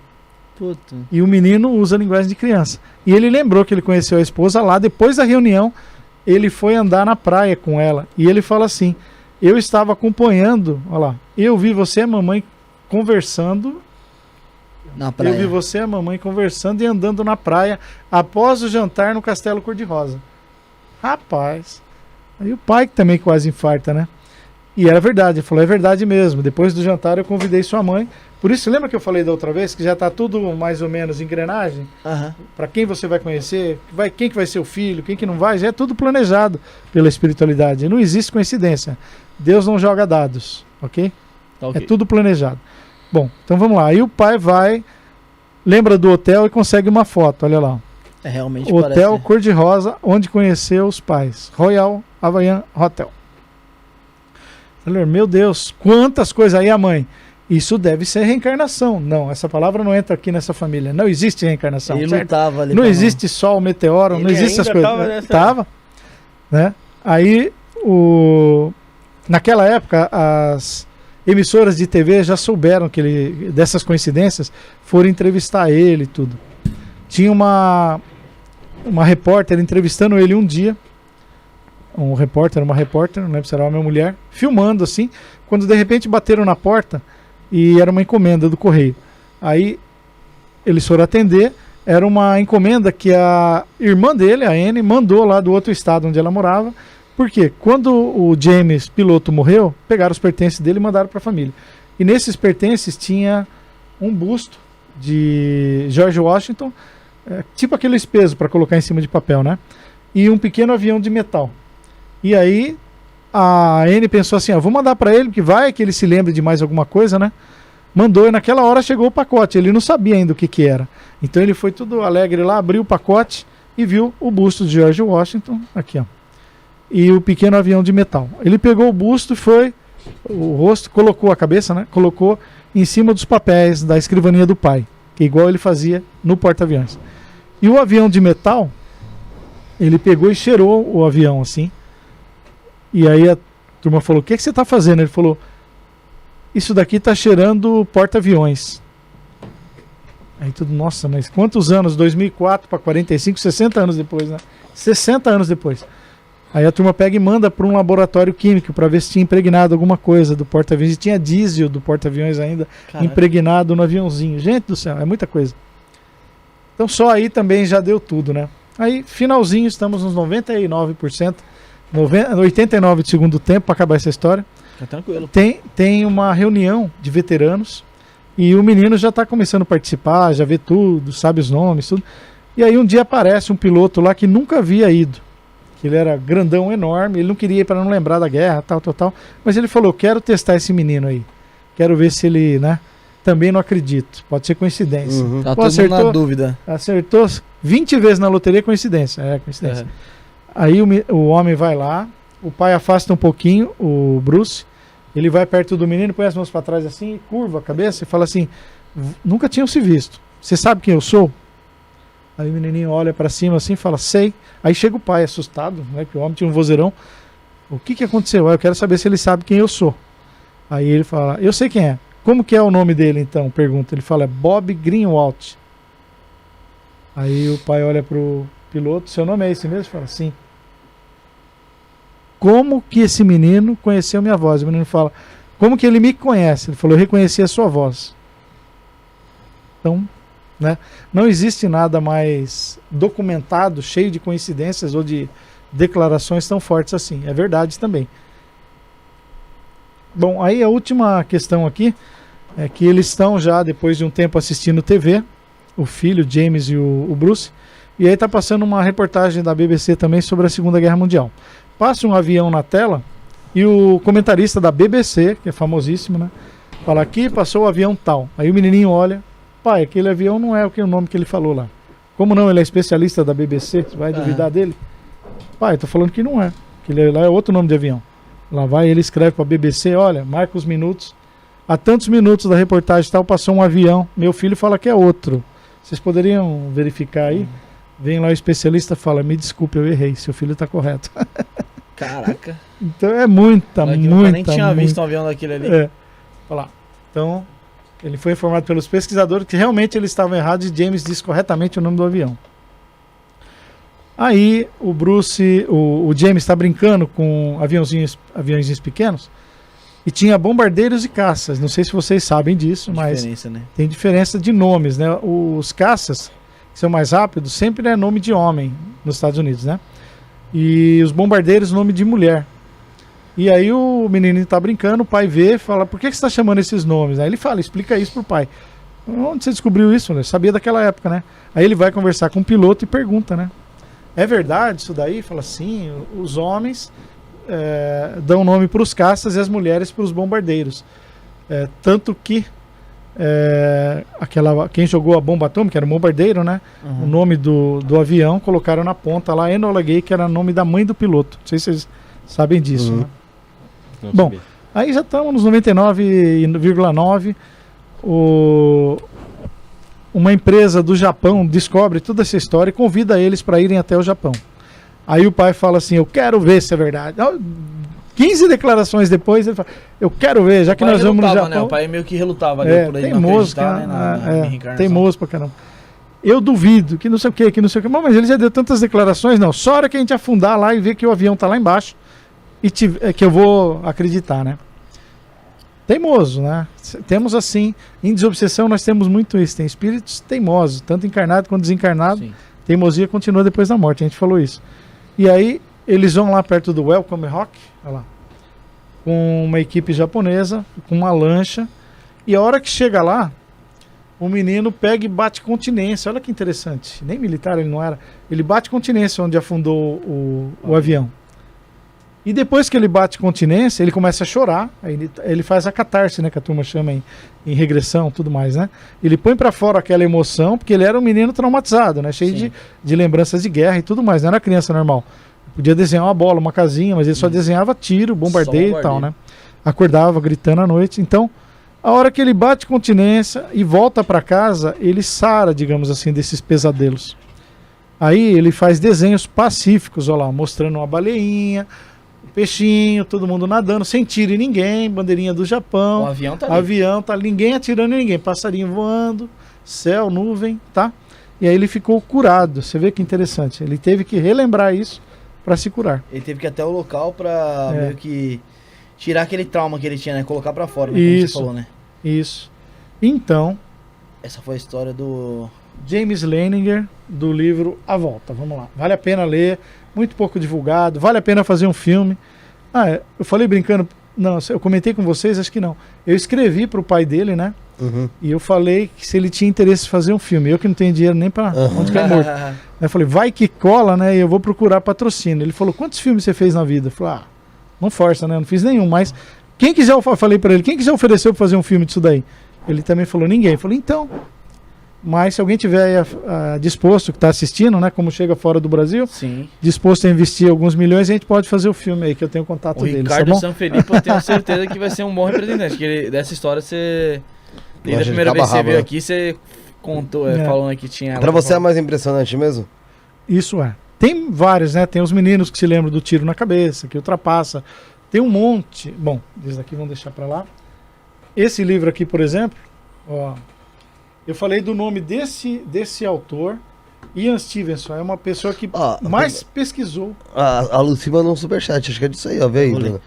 Puta. E o menino usa a linguagem de criança. E ele lembrou que ele conheceu a esposa lá. Depois da reunião, ele foi andar na praia com ela. E ele fala assim: eu estava acompanhando, olha lá, eu vi você e a mamãe conversando. Na praia. Eu vi você e a mamãe conversando e andando na praia após o jantar no Castelo Cor-de-Rosa. Rapaz. Aí o pai que também quase infarta, né? E era verdade, ele falou: é verdade mesmo. Depois do jantar eu convidei sua mãe. Por isso, lembra que eu falei da outra vez que já está tudo mais ou menos engrenagem? Aham. Para quem você vai conhecer, quem que vai ser o filho, quem que não vai, já é tudo planejado pela espiritualidade. Não existe coincidência. Deus não joga dados, ok? Tá ok. É tudo planejado. Bom, então vamos lá. Aí o pai vai, lembra do hotel e consegue uma foto, olha lá. É realmente Hotel parece. Cor-de-Rosa, onde conheceu os pais. Royal Hawaiian Hotel. Falei: meu Deus, quantas coisas. Aí a mãe: isso deve ser reencarnação. Não, essa palavra não entra aqui nessa família. Não existe reencarnação. Ele certo? lutava ali. Não com a existe sol, meteoro, não Ele existe essas ainda coisas. tava nessa- Tava, né? Aí naquela época as emissoras de TV já souberam que ele, dessas coincidências, foram entrevistar ele e tudo. Tinha uma repórter entrevistando ele um dia. Um repórter, uma repórter, não lembro se era homem ou mulher, filmando assim, quando de repente bateram na porta e era uma encomenda do correio. Aí eles foram atender, era uma encomenda que a irmã dele, a Anne, mandou lá do outro estado onde ela morava. Porque quando o James, piloto, morreu, pegaram os pertences dele e mandaram para a família. E nesses pertences tinha um busto de George Washington, tipo aquele peso para colocar em cima de papel, né? E um pequeno avião de metal. E aí a Anne pensou assim, vou mandar para ele, que vai que ele se lembre de mais alguma coisa, né? Mandou e naquela hora chegou o pacote, ele não sabia ainda o que era. Então ele foi tudo alegre lá, abriu o pacote e viu o busto de George Washington, aqui ó. E o pequeno avião de metal. Ele pegou o busto e foi, o rosto, colocou a cabeça, né? Colocou em cima dos papéis da escrivaninha do pai, que é igual ele fazia no porta-aviões. E o avião de metal, ele pegou e cheirou o avião assim. E aí a turma falou, o que você está fazendo? Ele falou, isso daqui está cheirando porta-aviões. Aí tudo, nossa, mas quantos anos? 2004 para 45, 60 anos depois, né? 60 anos depois. Aí a turma pega e manda para um laboratório químico para ver se tinha impregnado alguma coisa do porta-aviões. E tinha diesel do porta-aviões ainda. Caraca. Impregnado no aviãozinho. Gente do céu, é muita coisa. Então só aí também já deu tudo, né? Aí, finalzinho, estamos nos 99%, 89% de segundo tempo para acabar essa história. Tá tranquilo. Tem uma reunião de veteranos e o menino já está começando a participar, já vê tudo, sabe os nomes, tudo. E aí um dia aparece um piloto lá que nunca havia ido. Ele era grandão, enorme, ele não queria ir para não lembrar da guerra, tal. Mas ele falou, quero testar esse menino aí. Quero ver se ele, né? Também não acredito. Pode ser coincidência. Uhum. Tá todo mundo na dúvida. Acertou 20 vezes na loteria, coincidência. É, coincidência. Aí o homem vai lá, o pai afasta um pouquinho, o Bruce, ele vai perto do menino, põe as mãos para trás assim, curva a cabeça e fala assim, nunca tinham se visto. Você sabe quem eu sou? Aí o menininho olha para cima assim e fala, sei. Aí chega o pai assustado, né, que o homem tinha um vozeirão. O que aconteceu? Eu quero saber se ele sabe quem eu sou. Aí ele fala, eu sei quem é. Como que é o nome dele então? Pergunta. Ele fala, é Bob Greenwald. Aí o pai olha pro piloto, seu nome é esse mesmo? Fala, sim. Como que esse menino conheceu minha voz? O menino fala, como que ele me conhece? Ele falou, eu reconheci a sua voz. Então, né, não existe nada mais documentado, cheio de coincidências ou de declarações tão fortes assim. É verdade também. Bom, aí a última questão aqui é que eles estão já, depois de um tempo, assistindo TV, o filho, James e o Bruce, e aí está passando uma reportagem da BBC também sobre a Segunda Guerra Mundial. Passa um avião na tela e o comentarista da BBC, que é famosíssimo, né, fala, aqui passou o avião tal. Aí o menininho olha, pai, aquele avião não é o nome que ele falou lá. Como não, ele é especialista da BBC, você vai duvidar dele? Pai, tô falando que não é, que ele lá é outro nome de avião. Lá vai, ele escreve para a BBC, olha, marca os minutos. Há tantos minutos da reportagem tal, passou um avião. Meu filho fala que é outro. Vocês poderiam verificar aí? Vem lá o especialista e fala, me desculpe, eu errei, seu filho está correto. Caraca. Então é muita. Eu nem tinha visto um avião daquele ali. É. Olha lá. Então, ele foi informado pelos pesquisadores que realmente eles estavam errados e James disse corretamente o nome do avião. Aí o Bruce, o James está brincando com aviãozinhos pequenos e tinha bombardeiros e caças. Não sei se vocês sabem disso, mas né? Tem diferença de nomes, né? Os caças, que são mais rápidos, sempre é nome de homem nos Estados Unidos, né? E os bombardeiros, nome de mulher. E aí o menino está brincando, o pai vê e fala, por que você está chamando esses nomes? Aí ele fala, explica isso pro pai. Onde você descobriu isso? Eu sabia daquela época, né? Aí ele vai conversar com o piloto e pergunta, né? É verdade isso daí? Fala, sim, os homens dão nome para os caças e as mulheres para os bombardeiros. Tanto que quem jogou a bomba atômica era o bombardeiro, né? Uhum. O nome do avião colocaram na ponta lá, Enola Gay, que era o nome da mãe do piloto. Não sei se vocês sabem disso, né? Bom, aí já estamos nos 99,9. Uma empresa do Japão descobre toda essa história e convida eles para irem até o Japão. Aí o pai fala assim, eu quero ver se é verdade. 15 declarações depois, ele fala, eu quero ver, já que nós vamos no Japão. Né? O pai meio que relutava ali por ele não acreditar, né, na reencarnação. Teimoso pra caramba. Eu duvido, que não sei o que, Mas ele já deu tantas declarações, não. Só a hora que a gente afundar lá e ver que o avião tá lá embaixo, que eu vou acreditar, né? teimoso, né? Temos assim, em desobsessão nós temos muito isso, tem espíritos teimosos, tanto encarnado quanto desencarnado. Sim. Teimosia continua depois da morte, a gente falou isso. E aí eles vão lá perto do Welcome Rock, olha lá, com uma equipe japonesa, com uma lancha, e a hora que chega lá, o menino pega e bate continência. Olha que interessante, nem militar ele não era, ele bate continência onde afundou o avião. E depois que ele bate continência, ele começa a chorar, aí ele faz a catarse, né, que a turma chama em regressão, tudo mais, né? Ele põe pra fora aquela emoção, porque ele era um menino traumatizado, né, cheio de lembranças de guerra e tudo mais, não era criança normal. Podia desenhar uma bola, uma casinha, mas ele só desenhava tiro, bombardeio e tal, né? Acordava gritando à noite. Então, a hora que ele bate continência e volta pra casa, ele sara, digamos assim, desses pesadelos. Aí ele faz desenhos pacíficos, olha lá, mostrando uma baleinha, peixinho, todo mundo nadando, sem tiro em ninguém, bandeirinha do Japão. O avião tá ali. Avião, tá ninguém atirando em ninguém, passarinho voando, céu, nuvem, tá? E aí ele ficou curado. Você vê que interessante. Ele teve que relembrar isso para se curar. Ele teve que ir até o local pra meio que tirar aquele trauma que ele tinha, né? Colocar pra fora, né? Isso. Como você falou, né? Isso. Então, Essa foi a história do... James Leininger, do livro A Volta. Vamos lá. Vale a pena ler, muito pouco divulgado, vale a pena fazer um filme. Eu falei brincando, não, eu comentei com vocês, acho que não. Eu escrevi pro pai dele, né? Uhum. E eu falei que se ele tinha interesse em fazer um filme, eu que não tenho dinheiro nem pra onde cai morto. Eu falei, vai que cola, né? E eu vou procurar patrocínio. Ele falou, quantos filmes você fez na vida? Eu falei, não força, né? Eu não fiz nenhum, mas quem quiser, eu falei pra ele, quem quiser oferecer pra fazer um filme disso daí? Ele também falou, ninguém. Eu falei, então... Mas se alguém tiver disposto, que está assistindo, né, como chega fora do Brasil, Sim. disposto a investir alguns milhões, a gente pode fazer o filme aí, que eu tenho contato O deles, Ricardo tá bom? Sanfelipe, eu tenho certeza que vai ser um bom representante. Que dessa história você... Desde a Gosta de primeira vez que você cabo veio rabo, aqui, você contou, É. falando que tinha... Pra você é mais impressionante mesmo? Isso é. Tem vários, né? Tem os meninos que se lembram do tiro na cabeça, que ultrapassa. Tem um monte. Bom, esses daqui vamos deixar para lá. Esse livro aqui, por exemplo, ó, eu falei do nome desse autor, Ian Stevenson. É uma pessoa que mais pesquisou. A Lucy mandou um superchat, acho que é disso aí, ó. Vê aí, Bruno.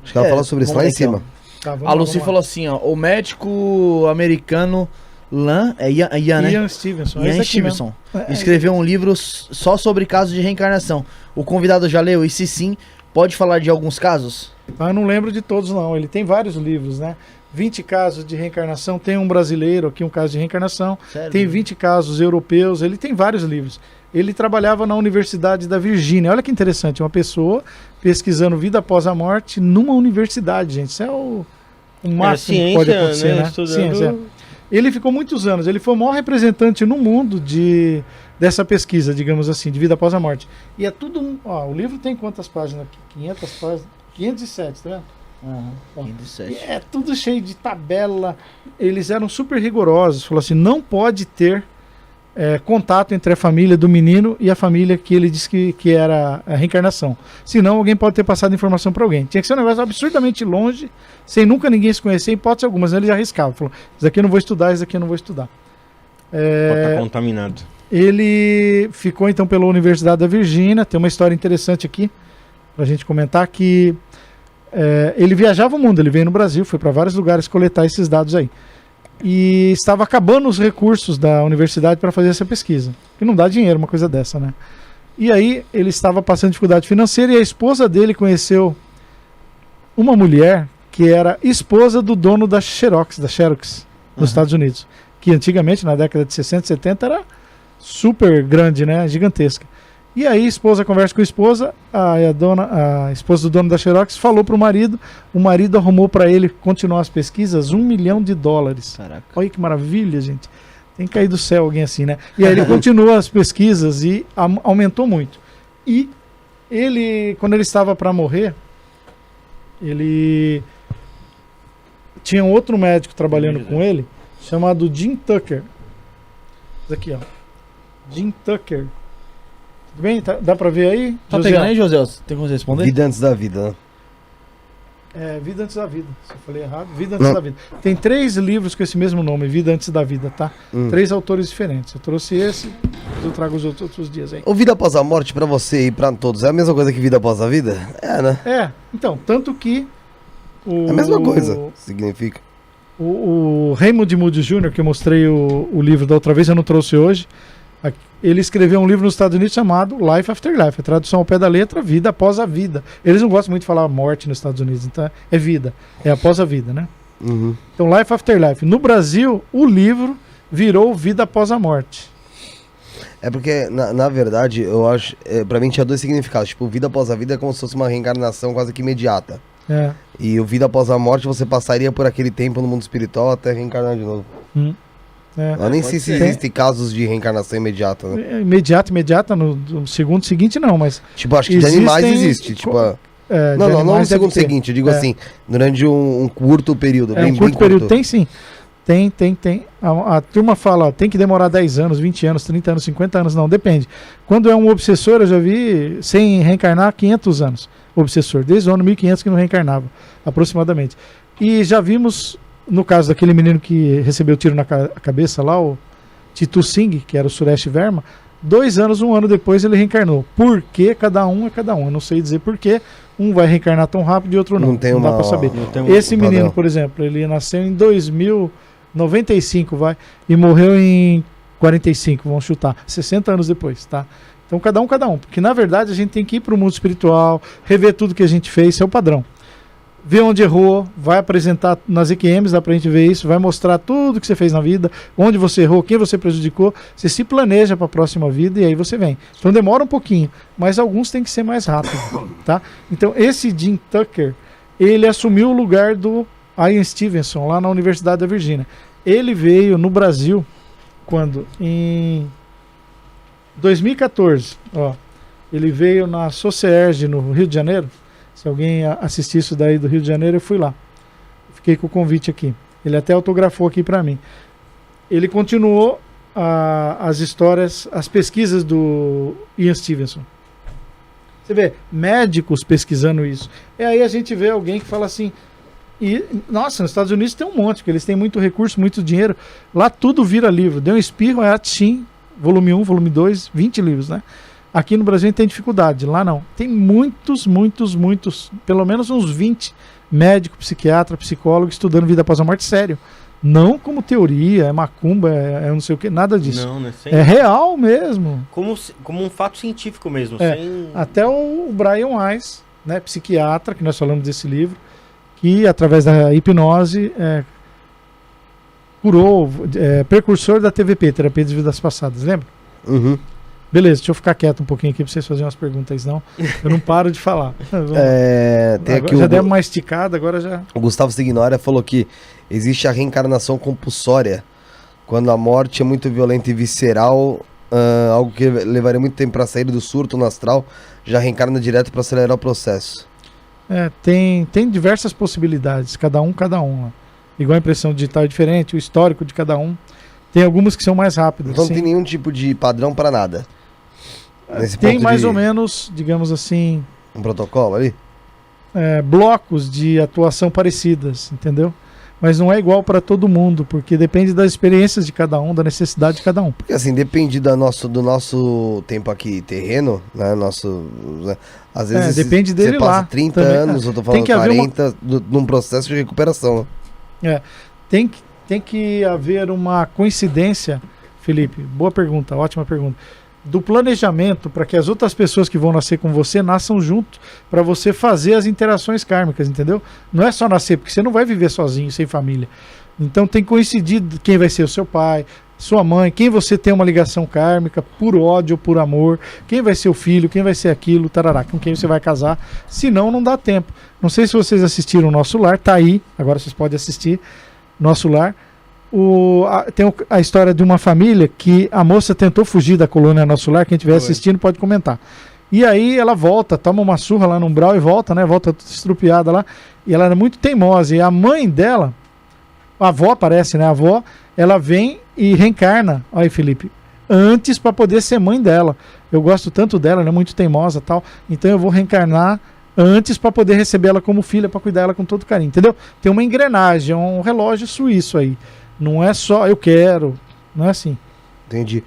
Acho que ela falou sobre isso lá em cima. Tá, vamos A lá, Lucy vamos lá. falou assim, ó, o médico americano Ian, né? Ian Stevenson. Ian esse aqui Stevenson mesmo. escreveu um livro só sobre casos de reencarnação. O convidado já leu? E se sim, pode falar de alguns casos? Eu não lembro de todos, não. Ele tem vários livros, né? 20 casos de reencarnação. Tem um brasileiro aqui, um caso de reencarnação. Sério? Tem 20 casos europeus. Ele tem vários livros. Ele trabalhava na Universidade da Virgínia. Olha que interessante. Uma pessoa pesquisando vida após a morte numa universidade, gente. Isso é o máximo que pode acontecer, né? Estudando... Ciência. Ele ficou muitos anos. Ele foi o maior representante no mundo dessa pesquisa, digamos assim, de vida após a morte. E é tudo... Ó, o livro tem quantas páginas aqui? 500 páginas. 507, tá vendo? Bom, 507. é tudo cheio de tabela. Eles eram super rigorosos. Falou assim, não pode ter contato entre a família do menino e a família que ele disse que era a reencarnação. Senão alguém pode ter passado informação para alguém. Tinha que ser um negócio absurdamente longe, sem nunca ninguém se conhecer, em hipótese alguma. Mas ele já arriscava. Falou, isso daqui eu não vou estudar, isso daqui eu não vou estudar. Pode estar contaminado. Ele ficou então pela Universidade da Virgínia. Tem uma história interessante aqui pra gente comentar que ele viajava o mundo, ele veio no Brasil, foi para vários lugares coletar esses dados aí. E estava acabando os recursos da universidade para fazer essa pesquisa. Que não dá dinheiro uma coisa dessa, né? E aí ele estava passando dificuldade financeira e a esposa dele conheceu uma mulher que era esposa do dono da Xerox, nos Estados Unidos. Que antigamente, na década de 60, 70, era super grande, né? Gigantesca. E aí a esposa conversa com a esposa, a esposa do dono da Xerox falou para o marido arrumou para ele continuar as pesquisas $1 milhão. Caraca. Olha que maravilha, gente. Tem que cair do céu alguém assim, né? E aí ele continuou as pesquisas e aumentou muito. E ele, quando ele estava para morrer, ele tinha um outro médico trabalhando com ele, chamado Jim Tucker. Isso aqui, ó. Jim Tucker. Tudo bem? Dá pra ver aí? Tá José? pegando aí, José? Tem como você responder? Vida antes da vida, né? Vida Antes da Vida. Se eu falei errado, Vida Antes da Vida. Tem 3 livros com esse mesmo nome, Vida Antes da Vida, tá? 3 autores diferentes. Eu trouxe esse, eu trago os outros dias aí. O Vida Após a Morte, pra você e pra todos, é a mesma coisa que Vida Após a Vida? É, né? Então, tanto que A mesma coisa, significa. O Raymond Moody Jr., que eu mostrei o livro da outra vez, eu não trouxe hoje, ele escreveu um livro nos Estados Unidos chamado Life After Life, a tradução ao pé da letra, vida após a vida. Eles não gostam muito de falar morte nos Estados Unidos, então é vida, é após a vida, né? Uhum. Então, Life After Life. No Brasil, o livro virou Vida Após a Morte. É porque, na verdade, eu acho, pra mim tinha dois significados. Tipo, vida após a vida é como se fosse uma reencarnação quase que imediata. É. E o vida após a morte, você passaria por aquele tempo no mundo espiritual até reencarnar de novo. É. Eu nem sei se existem casos de reencarnação imediata, né? Imediata, no segundo seguinte não, mas... Tipo, acho que de animais existe, tipo... Não no segundo seguinte, eu digo assim, durante um curto período, um curto período, tem sim. Tem. A turma fala, ó, tem que demorar 10 anos, 20 anos, 30 anos, 50 anos, não, depende. Quando é um obsessor, eu já vi sem reencarnar 500 anos, obsessor, desde o ano 1500 que não reencarnava, aproximadamente. E já vimos, no caso daquele menino que recebeu tiro na cabeça lá, o Titu Singh, que era o Suresh Verma, 2 anos, 1 ano depois ele reencarnou. Por que cada um é cada um? Eu não sei dizer por que um vai reencarnar tão rápido e outro não. Não dá pra saber. Esse menino, por exemplo, ele nasceu em 2095, e morreu em 45, vamos chutar, 60 anos depois, tá? Então cada um, porque na verdade a gente tem que ir pro mundo espiritual, rever tudo que a gente fez, esse é o padrão. Ver onde errou, vai apresentar nas EQMs, dá pra gente ver isso, vai mostrar tudo que você fez na vida, onde você errou, quem você prejudicou, você se planeja para a próxima vida e aí você vem. Então demora um pouquinho, mas alguns tem que ser mais rápido, tá? Então esse Jim Tucker, ele assumiu o lugar do Ian Stevenson lá na Universidade da Virgínia. Ele veio no Brasil quando? Em 2014, ó. Ele veio na Socerge, no Rio de Janeiro. Se alguém assistir isso daí do Rio de Janeiro, eu fui lá. Fiquei com o convite aqui. Ele até autografou aqui para mim. Ele continuou as histórias, as pesquisas do Ian Stevenson. Você vê, médicos pesquisando isso. E aí a gente vê alguém que fala assim... nossa, nos Estados Unidos tem um monte, porque eles têm muito recurso, muito dinheiro. Lá tudo vira livro. Deu um espirro, é Atchim, volume 1, volume 2, 20 livros, né? Aqui no Brasil a gente tem dificuldade, lá não. Tem muitos, pelo menos uns 20 médicos, psiquiatra, psicólogo estudando vida após a morte, sério. Não como teoria, é macumba, é não sei o que, nada disso. Não, né? É real mesmo. Como um fato científico mesmo. Até o Brian Weiss, né, psiquiatra, que nós falamos desse livro, que através da hipnose curou, precursor da TVP, Terapia de Vidas Passadas, lembra? Uhum. Beleza, deixa eu ficar quieto um pouquinho aqui pra vocês fazerem umas perguntas, senão eu não paro de falar. Tem aqui já demos uma esticada, agora já... O Gustavo Signora falou que existe a reencarnação compulsória, quando a morte é muito violenta e visceral, algo que levaria muito tempo para sair do surto no astral, já reencarna direto para acelerar o processo. Tem diversas possibilidades, cada um. Igual a impressão digital é diferente, o histórico de cada um. Tem algumas que são mais rápidas. Então não tem nenhum tipo de padrão para nada? Tem mais ou menos, digamos assim... Um protocolo ali? Blocos de atuação parecidas, entendeu? Mas não é igual para todo mundo, porque depende das experiências de cada um, da necessidade de cada um. Porque assim, depende do nosso tempo aqui terreno, né? Às vezes depende dele você passa lá. 30 também, anos, eu tô falando 40, num processo de recuperação. Tem que haver uma coincidência, Felipe, boa pergunta, ótima pergunta, do planejamento para que as outras pessoas que vão nascer com você nasçam junto, para você fazer as interações kármicas, entendeu? Não é só nascer, porque você não vai viver sozinho, sem família. Então tem que coincidir quem vai ser o seu pai, sua mãe, quem você tem uma ligação kármica, por ódio ou por amor, quem vai ser o filho, quem vai ser aquilo, tarará, com quem você vai casar, senão não dá tempo. Não sei se vocês assistiram o Nosso Lar, tá aí, agora vocês podem assistir Nosso Lar. Tem a história de uma família que a moça tentou fugir da colônia Nosso Lar, quem estiver assistindo pode comentar. E aí ela volta, toma uma surra lá no umbral e volta, né? Volta estrupiada lá. E ela era muito teimosa. E a mãe dela, a avó parece, né? A avó, ela vem e reencarna, olha aí, Felipe, antes para poder ser mãe dela. Eu gosto tanto dela, ela é muito teimosa e tal. Então eu vou reencarnar antes para poder receber ela como filha, para cuidar dela com todo carinho, entendeu? Tem uma engrenagem, um relógio suíço aí. Não é só eu quero, não é assim. Entendi.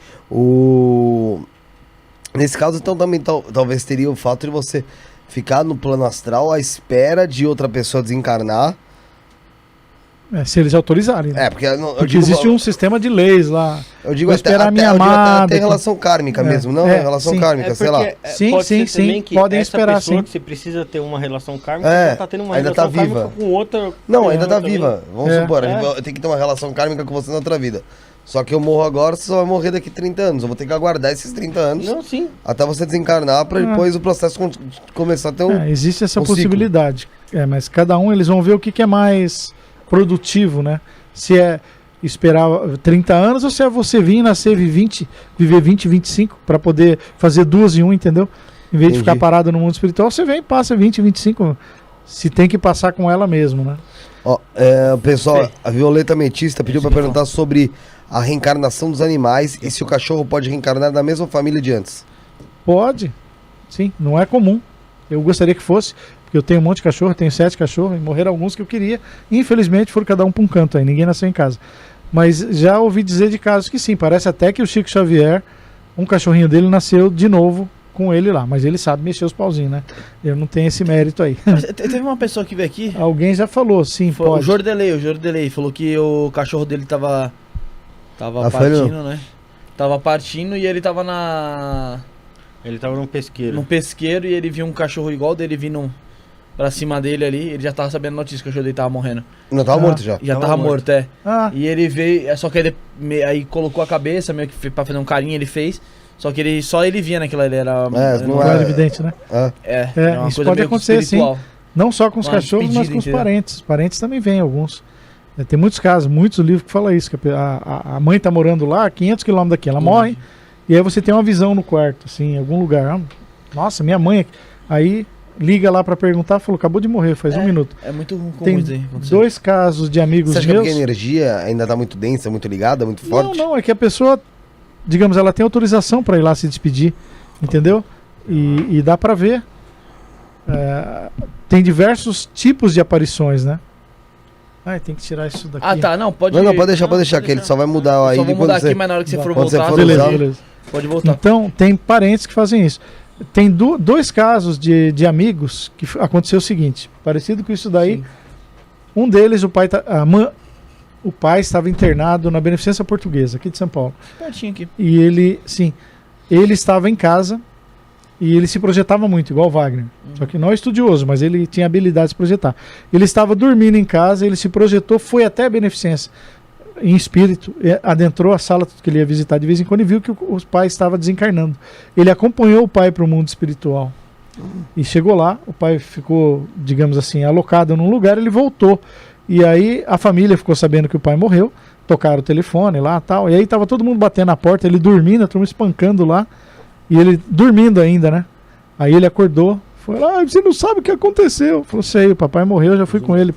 Nesse caso, então, também talvez teria o fato de você ficar no plano astral à espera de outra pessoa desencarnar. Se eles autorizarem. Né? Porque, Porque existe um sistema de leis lá. Eu digo Vou até, esperar a minha eu digo amada. até relação kármica mesmo, não? Relação sim. kármica, sei lá. Sim, pode sim, ser também sim, que podem essa esperar, pessoa sim. que você precisa ter uma relação kármica, já tá tendo uma ainda relação tá viva. kármica com outra. Não, ainda tá também. viva. Vamos supor, eu tenho que ter uma relação kármica com você na outra vida. Só que eu morro agora, você só vai morrer daqui 30 anos. Eu vou ter que aguardar esses 30 anos Não, sim. até você desencarnar pra depois o processo começar a ter um... existe essa um possibilidade. Mas cada um, eles vão ver o que é mais produtivo, né? Se é esperar 30 anos ou se é você vir, nascer, viver 20, 25 para poder fazer duas em um, entendeu? Em vez de ficar parado no mundo espiritual, você vem e passa 20, 25. Se tem que passar com ela mesmo, né? Ó, pessoal, a Violeta Metista pediu pra perguntar sobre a reencarnação dos animais e se o cachorro pode reencarnar na mesma família de antes. Pode, sim, não é comum. Eu gostaria que fosse, porque eu tenho um monte de cachorro, tenho 7 cachorros, e morreram alguns que eu queria. Infelizmente foram cada um para um canto aí, ninguém nasceu em casa. Mas já ouvi dizer de casos que sim, parece até que o Chico Xavier, um cachorrinho dele nasceu de novo com ele lá, mas ele sabe mexer os pauzinhos, né? Eu não tenho esse mérito aí. Teve uma pessoa que veio aqui, Alguém já falou, sim, foi o pode. Jordelei, falou que o cachorro dele tava partindo, né? Tava partindo e ele tava Ele tava num pesqueiro. num pesqueiro e ele viu um cachorro igual dele vindo pra cima dele ali, ele já tava sabendo a notícia que o cachorro dele tava morrendo. Não, tava morto já. Já Tava tava morto. morto, é. Ah, E ele veio, só que aí colocou a cabeça, meio que pra fazer um carinho, ele fez. Só que só ele via naquilo ali, era... não não era evidente, né? era uma isso coisa pode meio que acontecer, sim. espiritual. Não só com os Uma cachorros, mas despedida, com os entendeu? parentes. Os parentes também vêm, alguns. Tem muitos casos, muitos livros que falam isso, que a mãe tá morando lá, 500 km daqui, ela morre, e aí você tem uma visão no quarto, assim, em algum lugar. Ah, nossa, minha mãe... Aí liga lá pra perguntar, falou, acabou de morrer, faz 1 minuto. É muito comum Tem isso aí acontecer. 2 casos de amigos Você acha que é meus... porque a energia ainda tá muito densa, muito ligada, muito forte? Não, é que a pessoa, digamos, ela tem autorização para ir lá se despedir, entendeu? E dá para ver. Tem diversos tipos de aparições, né? Ai, tem que tirar isso daqui. Ah, tá, não, pode... Não, pode deixar, que ele só vai mudar aí. Só vou de mudar quando aqui, você- mas na hora que você for quando você voltar, for Beleza, usar. beleza. pode voltar. Então, tem parentes que fazem isso. Tem 2 casos de amigos que aconteceu o seguinte, parecido com isso daí. Sim. Um deles, o pai estava internado na Beneficência Portuguesa, aqui de São Paulo. Pertinho aqui. E ele estava em casa e ele se projetava muito, igual o Wagner. Só que não é estudioso, mas ele tinha habilidade de se projetar. Ele estava dormindo em casa, ele se projetou, foi até a Beneficência em espírito, adentrou a sala que ele ia visitar de vez em quando e viu que o pai estava desencarnando. Ele acompanhou o pai para o mundo espiritual. E chegou lá, o pai ficou, digamos assim, alocado num lugar, ele voltou. E aí a família ficou sabendo que o pai morreu, tocaram o telefone lá e tal. E aí tava todo mundo batendo na porta, ele dormindo, a turma espancando lá. E ele dormindo ainda, né? Aí ele acordou, falou, você não sabe o que aconteceu. Falou, sei, o papai morreu, eu já fui com ele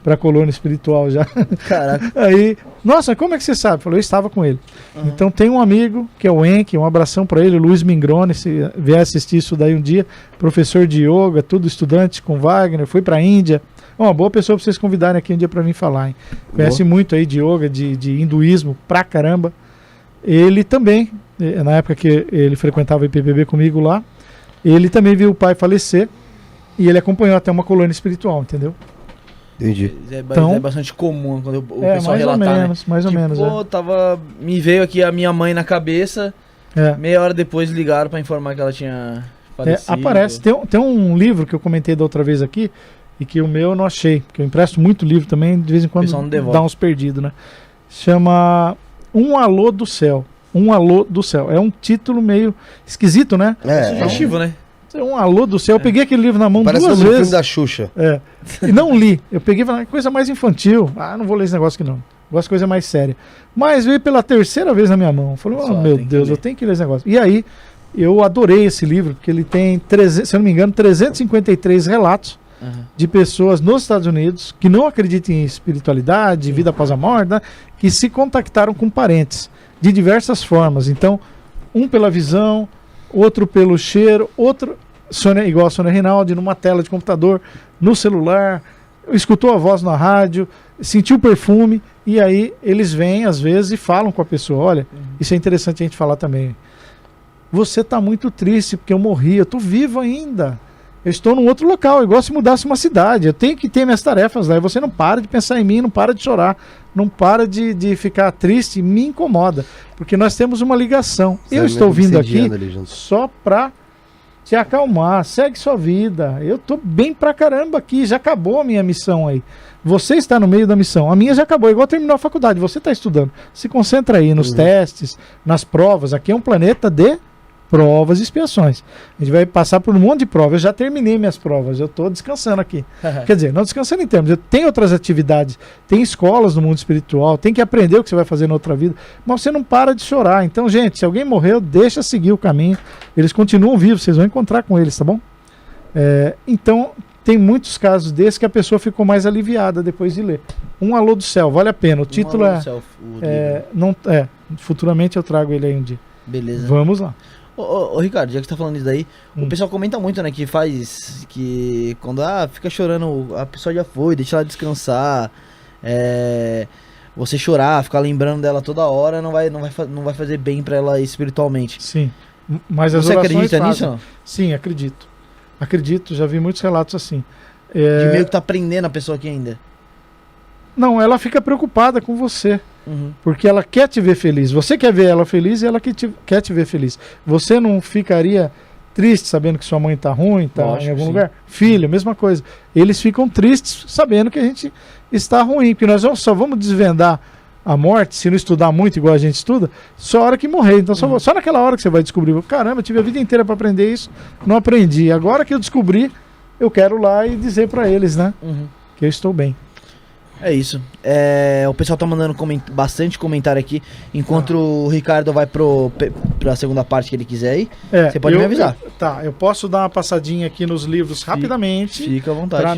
pra colônia espiritual já. Caraca. Aí, nossa, como é que você sabe? Falou, eu estava com ele. Então tem um amigo, que é o Enki, um abração para ele, Luiz Mingrone, se vier assistir isso daí um dia, professor de yoga, tudo estudante com Wagner, foi pra Índia. Uma boa pessoa para vocês convidarem aqui um dia para mim falar, hein? Conhece muito aí de yoga, de hinduísmo, pra caramba. Ele também, na época que ele frequentava o IPPB comigo lá, ele também viu o pai falecer e ele acompanhou até uma colônia espiritual, entendeu? Entendi. Então- É bastante comum quando o pessoal mais ou relatar, menos, né? mais ou menos. Me veio aqui a minha mãe na cabeça, É. meia hora depois ligaram pra informar que ela tinha falecido. Aparece. Tem um livro que eu comentei da outra vez aqui e que o meu eu não achei, porque eu empresto muito livro também, de vez em quando pessoal não devolve. dá uns perdidos, né? Chama Um Alô do Céu. Um Alô do Céu. É um título meio esquisito, né? Sugestivo, né? Um Alô do Céu. Eu peguei aquele livro na mão Parece o 2 filme vezes. da Xuxa. E não li. Eu peguei e falei, coisa mais infantil. Não vou ler esse negócio aqui não. Gosto de coisa mais séria. Mas veio pela 3ª vez na minha mão. Eu falei, Só, meu tem que Deus, ler. eu tenho que ler esse negócio. E aí, eu adorei esse livro, porque ele tem, se eu não me engano, 353 relatos de pessoas nos Estados Unidos que não acreditam em espiritualidade, vida após a morte, né, que se contactaram com parentes de diversas formas. Então, um pela visão, outro pelo cheiro, outro igual a Sônia Rinaldi, numa tela de computador, no celular, escutou a voz na rádio, sentiu o perfume, e aí eles vêm às vezes e falam com a pessoa, olha, isso é interessante a gente falar também. Você está muito triste porque eu morri, eu estou vivo ainda. Eu estou num outro local, igual se mudasse uma cidade. Eu tenho que ter minhas tarefas lá. E você não para de pensar em mim, não para de chorar, não para de ficar triste, me incomoda. Porque nós temos uma ligação. Eu estou vindo aqui só para te acalmar. Segue sua vida. Eu tô bem pra caramba aqui. Já acabou a minha missão aí. Você está no meio da missão. A minha já acabou, igual terminou a faculdade. Você está estudando. Se concentra aí nos testes, nas provas. Aqui é um planeta de provas e expiações. A gente vai passar por um monte de provas. Eu já terminei minhas provas. Eu estou descansando aqui. Quer dizer, não descansando em termos. Eu tenho outras atividades. Tem escolas no mundo espiritual. Tem que aprender o que você vai fazer na outra vida. Mas você não para de chorar. Então, gente, se alguém morreu, deixa seguir o caminho. Eles continuam vivos. Vocês vão encontrar com eles, tá bom? Então, tem muitos casos desses que a pessoa ficou mais aliviada depois de ler. Um Alô do Céu, vale a pena. O título futuramente eu trago ele aí um dia. Beleza. Vamos lá. Ô, Ricardo, já que você tá falando isso daí, o pessoal comenta muito, né, que quando fica chorando, a pessoa já foi, deixa ela descansar, você chorar, ficar lembrando dela toda hora, não vai fazer bem pra ela espiritualmente. Sim, mas as você orações acredita fazem. nisso? Sim, acredito, já vi muitos relatos assim. De meio que tá prendendo a pessoa aqui ainda. Não, ela fica preocupada com você. Porque ela quer te ver feliz. Você quer ver ela feliz e ela quer te ver feliz. Você não ficaria triste sabendo que sua mãe tá ruim, tá em algum lugar? Filho, mesma coisa. Eles ficam tristes sabendo que a gente está ruim. Porque nós só vamos desvendar a morte, se não estudar muito igual a gente estuda, só a hora que morrer. Então só naquela hora que você vai descobrir. Caramba, eu tive a vida inteira para aprender isso, não aprendi. Agora que eu descobri, eu quero ir lá e dizer para eles, né? Que eu estou bem. É isso. O pessoal tá mandando bastante comentário aqui. Enquanto o Ricardo vai pra segunda parte que ele quiser aí, você pode me avisar. Eu posso dar uma passadinha aqui nos livros rapidamente. Fica à vontade. Pra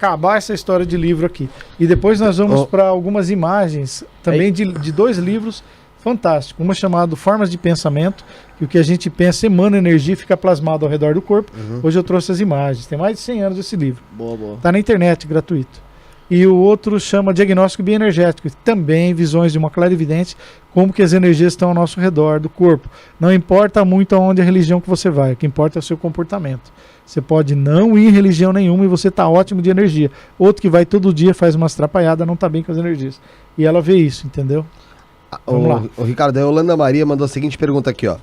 acabar essa história de livro aqui. E depois nós vamos para algumas imagens também de 2 livros fantásticos. Uma chamada Formas de Pensamento, que o que a gente pensa emana energia e fica plasmado ao redor do corpo. Hoje eu trouxe as imagens. Tem mais de 100 anos esse livro. Boa. Tá na internet, gratuito. E o outro chama Diagnóstico Bioenergético, também visões de uma clarividente, como que as energias estão ao nosso redor do corpo. Não importa muito aonde a religião que você vai, o que importa é o seu comportamento. Você pode não ir em religião nenhuma e você está ótimo de energia. Outro que vai todo dia, faz umas atrapalhadas, não está bem com as energias. E ela vê isso, entendeu? Vamos lá. O Ricardo, a Yolanda Maria mandou a seguinte pergunta aqui, ó.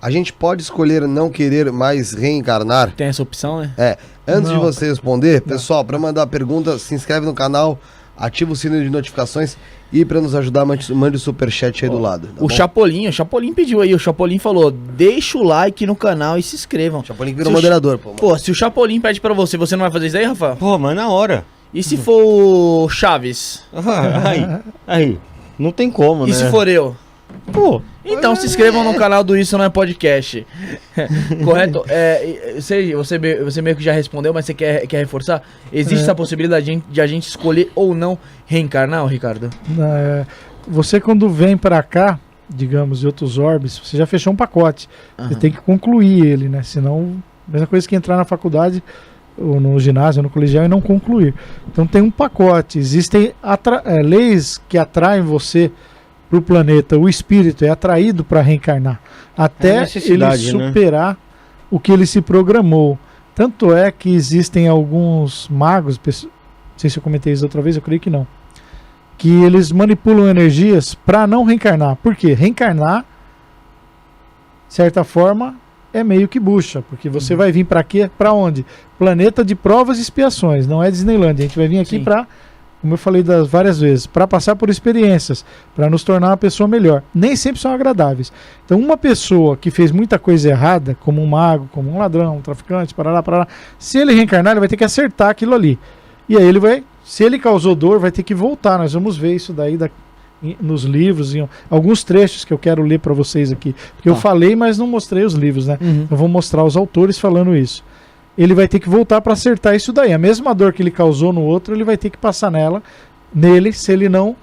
A gente pode escolher não querer mais reencarnar? Tem essa opção, né? Antes de você responder, pessoal, para mandar a pergunta, se inscreve no canal, ativa o sino de notificações e para nos ajudar, mande o superchat aí do lado. Tá o Chapolin pediu aí, o Chapolin falou, deixa o like no canal e se inscrevam. O Chapolin virou moderador, pô. Se o Chapolin pede pra você, você não vai fazer isso aí, Rafael? Pô, mas na hora. E se for o Chaves? Aí, não tem como, né? E se for eu? Pô. Então se inscrevam no canal do Isso Não É Podcast. Correto? Você meio que já respondeu, mas você quer reforçar? Existe essa possibilidade de a gente escolher ou não reencarnar, Ricardo? Você quando vem pra cá, digamos, de outros orbes, você já fechou um pacote. Você tem que concluir ele, né? Senão, mesma coisa que entrar na faculdade, ou no ginásio, ou no colegial e não concluir. Então tem um pacote. Existem leis que atraem você para o planeta. O espírito é atraído para reencarnar até ele superar o que ele se programou. Tanto é que existem alguns magos, não sei se eu comentei isso outra vez, eu creio que não, que eles manipulam energias para não reencarnar. Por quê? Reencarnar, de certa forma, é meio que bucha, porque você vai vir para quê? Para onde? Planeta de provas e expiações, não é Disneylandia. A gente vai vir aqui para, como eu falei várias vezes, para passar por experiências, para nos tornar uma pessoa melhor. Nem sempre são agradáveis. Então, uma pessoa que fez muita coisa errada, como um mago, como um ladrão, um traficante, parará, se ele reencarnar, ele vai ter que acertar aquilo ali. E aí ele vai, se ele causou dor, vai ter que voltar. Nós vamos ver isso daí nos livros, em alguns trechos que eu quero ler para vocês aqui. Porque eu falei, mas não mostrei os livros, né? Eu vou mostrar os autores falando isso. Ele vai ter que voltar para acertar isso daí. A mesma dor que ele causou no outro, ele vai ter que passar nele, se ele não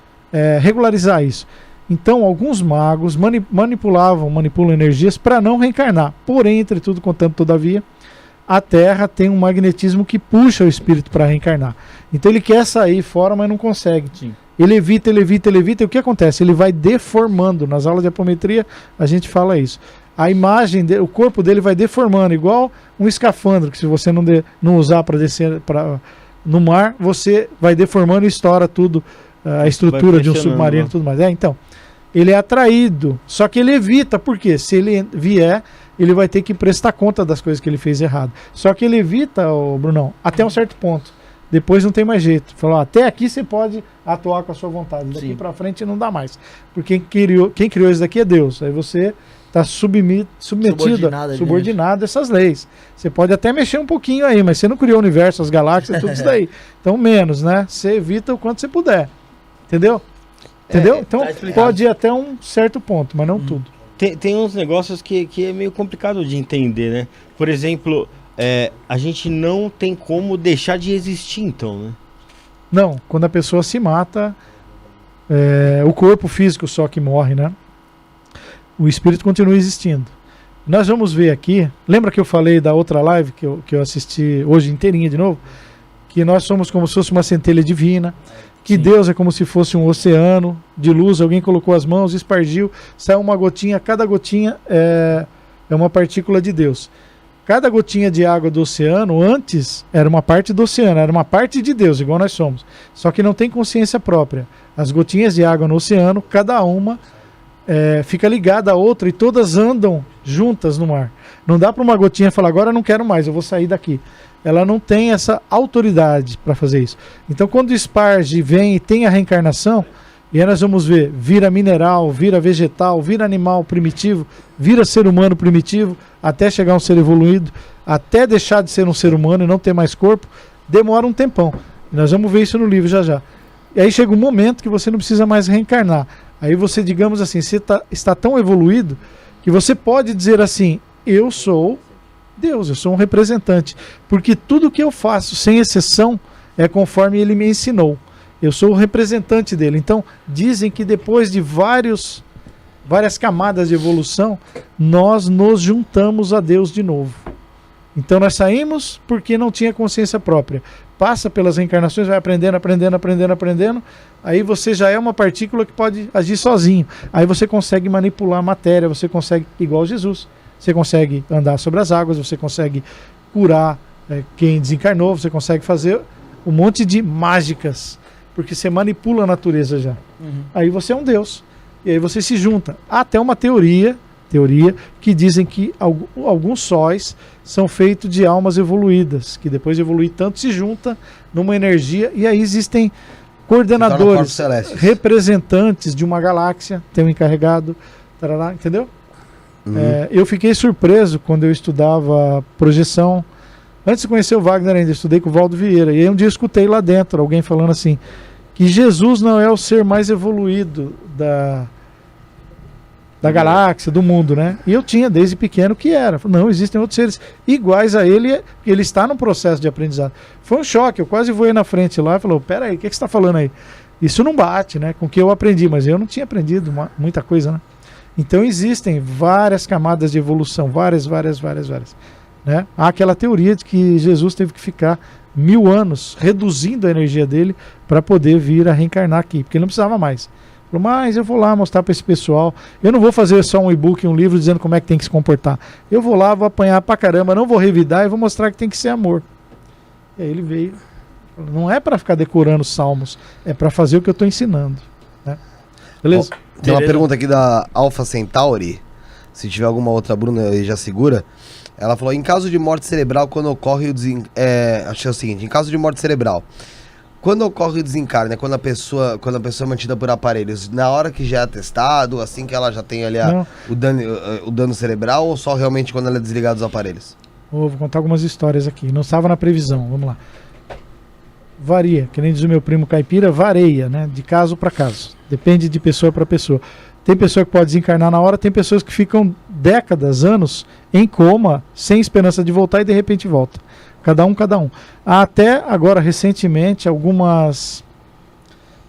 regularizar isso. Então, alguns magos manipulam energias para não reencarnar. Porém, entretudo, contanto, todavia, a Terra tem um magnetismo que puxa o espírito para reencarnar. Então, ele quer sair fora, mas não consegue. Sim. Ele evita, e o que acontece? Ele vai deformando. Nas aulas de apometria, a gente fala isso. a imagem, o corpo dele vai deformando, igual um escafandro, que se você não usar para descer no mar, você vai deformando e estoura tudo, a estrutura de um submarino e tudo mais. Então, ele é atraído, só que ele evita, por quê? Se ele vier, ele vai ter que prestar conta das coisas que ele fez errado. Só que ele evita, Brunão, até um certo ponto. Depois não tem mais jeito. Falou, até aqui você pode atuar com a sua vontade. Daqui para frente não dá mais. Porque quem criou isso daqui é Deus. Aí você está subordinado a essas leis. Você pode até mexer um pouquinho aí, mas você não criou o universo, as galáxias, tudo isso daí. Então menos, né? Você evita o quanto você puder. Entendeu? Então tá, pode ir até um certo ponto, mas não tudo. Tem uns negócios que é meio complicado de entender, né? Por exemplo, a gente não tem como deixar de existir, então, né? Não, quando a pessoa se mata, o corpo físico só que morre, né? O espírito continua existindo. Nós vamos ver aqui, lembra que eu falei da outra live que eu assisti hoje inteirinha de novo? Que nós somos como se fosse uma centelha divina, que Deus é como se fosse um oceano de luz, alguém colocou as mãos, espargiu, saiu uma gotinha, cada gotinha é uma partícula de Deus. Cada gotinha de água do oceano, antes, era uma parte do oceano, era uma parte de Deus, igual nós somos. Só que não tem consciência própria. As gotinhas de água no oceano, cada uma fica ligada à outra e todas andam juntas no mar. Não dá para uma gotinha falar, agora eu não quero mais, eu vou sair daqui. Ela não tem essa autoridade para fazer isso. Então, quando o esparge vem e tem a reencarnação, e aí nós vamos ver, vira mineral, vira vegetal, vira animal primitivo, vira ser humano primitivo, até chegar a um ser evoluído, até deixar de ser um ser humano e não ter mais corpo, demora um tempão. E nós vamos ver isso no livro já já. E aí chega um momento que você não precisa mais reencarnar. Aí você, digamos assim, você está tão evoluído que você pode dizer assim, eu sou Deus, eu sou um representante. Porque tudo que eu faço, sem exceção, é conforme ele me ensinou. Eu sou o representante dele. Então, dizem que depois de várias camadas de evolução, nós nos juntamos a Deus de novo. Então, nós saímos porque não tinha consciência própria. Passa pelas reencarnações, vai aprendendo. Aí você já é uma partícula que pode agir sozinho. Aí você consegue manipular a matéria, você consegue, igual Jesus, você consegue andar sobre as águas, você consegue curar quem desencarnou, você consegue fazer um monte de mágicas. Porque você manipula a natureza já. Aí você é um Deus. E aí você se junta. Há até uma teoria que dizem que alguns sóis são feitos de almas evoluídas, que depois de evoluir tanto se junta numa energia, e aí existem coordenadores, representantes de uma galáxia, tem um encarregado, tarará, entendeu? Eu fiquei surpreso quando eu estudava projeção. Antes de conhecer o Wagner ainda, estudei com o Valdo Vieira. E aí um dia eu escutei lá dentro alguém falando assim, que Jesus não é o ser mais evoluído da galáxia, do mundo, né? E eu tinha desde pequeno que era. Não, existem outros seres iguais a ele, e ele está num processo de aprendizado. Foi um choque, eu quase voei na frente lá e falou, peraí, o que você está falando aí? Isso não bate, né, com o que eu aprendi, mas eu não tinha aprendido muita coisa, né? Então existem várias camadas de evolução, várias. Né? Há aquela teoria de que Jesus teve que ficar 1000 anos reduzindo a energia dele para poder vir a reencarnar aqui, porque ele não precisava mais. Falou, mas eu vou lá mostrar para esse pessoal, eu não vou fazer só um e-book, um livro dizendo como é que tem que se comportar. Eu vou lá, vou apanhar pra caramba, não vou revidar e vou mostrar que tem que ser amor. E aí ele veio, não é para ficar decorando salmos, é para fazer o que eu estou ensinando. Né? Beleza? Tem uma pergunta aqui da Alpha Centauri, se tiver alguma outra, Bruna, aí já segura. Ela falou, em caso de morte cerebral, quando ocorre o achei o seguinte, em caso de morte cerebral, quando ocorre o desencarne, né, quando a pessoa é mantida por aparelhos, na hora que já é atestado, assim que ela já tem ali o dano cerebral, ou só realmente quando ela é desligada dos aparelhos? Vou contar algumas histórias aqui, não estava na previsão, vamos lá. Varia, que nem diz o meu primo caipira, varia, né, de caso para caso, depende de pessoa para pessoa. Tem pessoa que pode desencarnar na hora, tem pessoas que ficam décadas, anos, em coma, sem esperança de voltar e de repente volta. Cada um. Há até agora, recentemente, algumas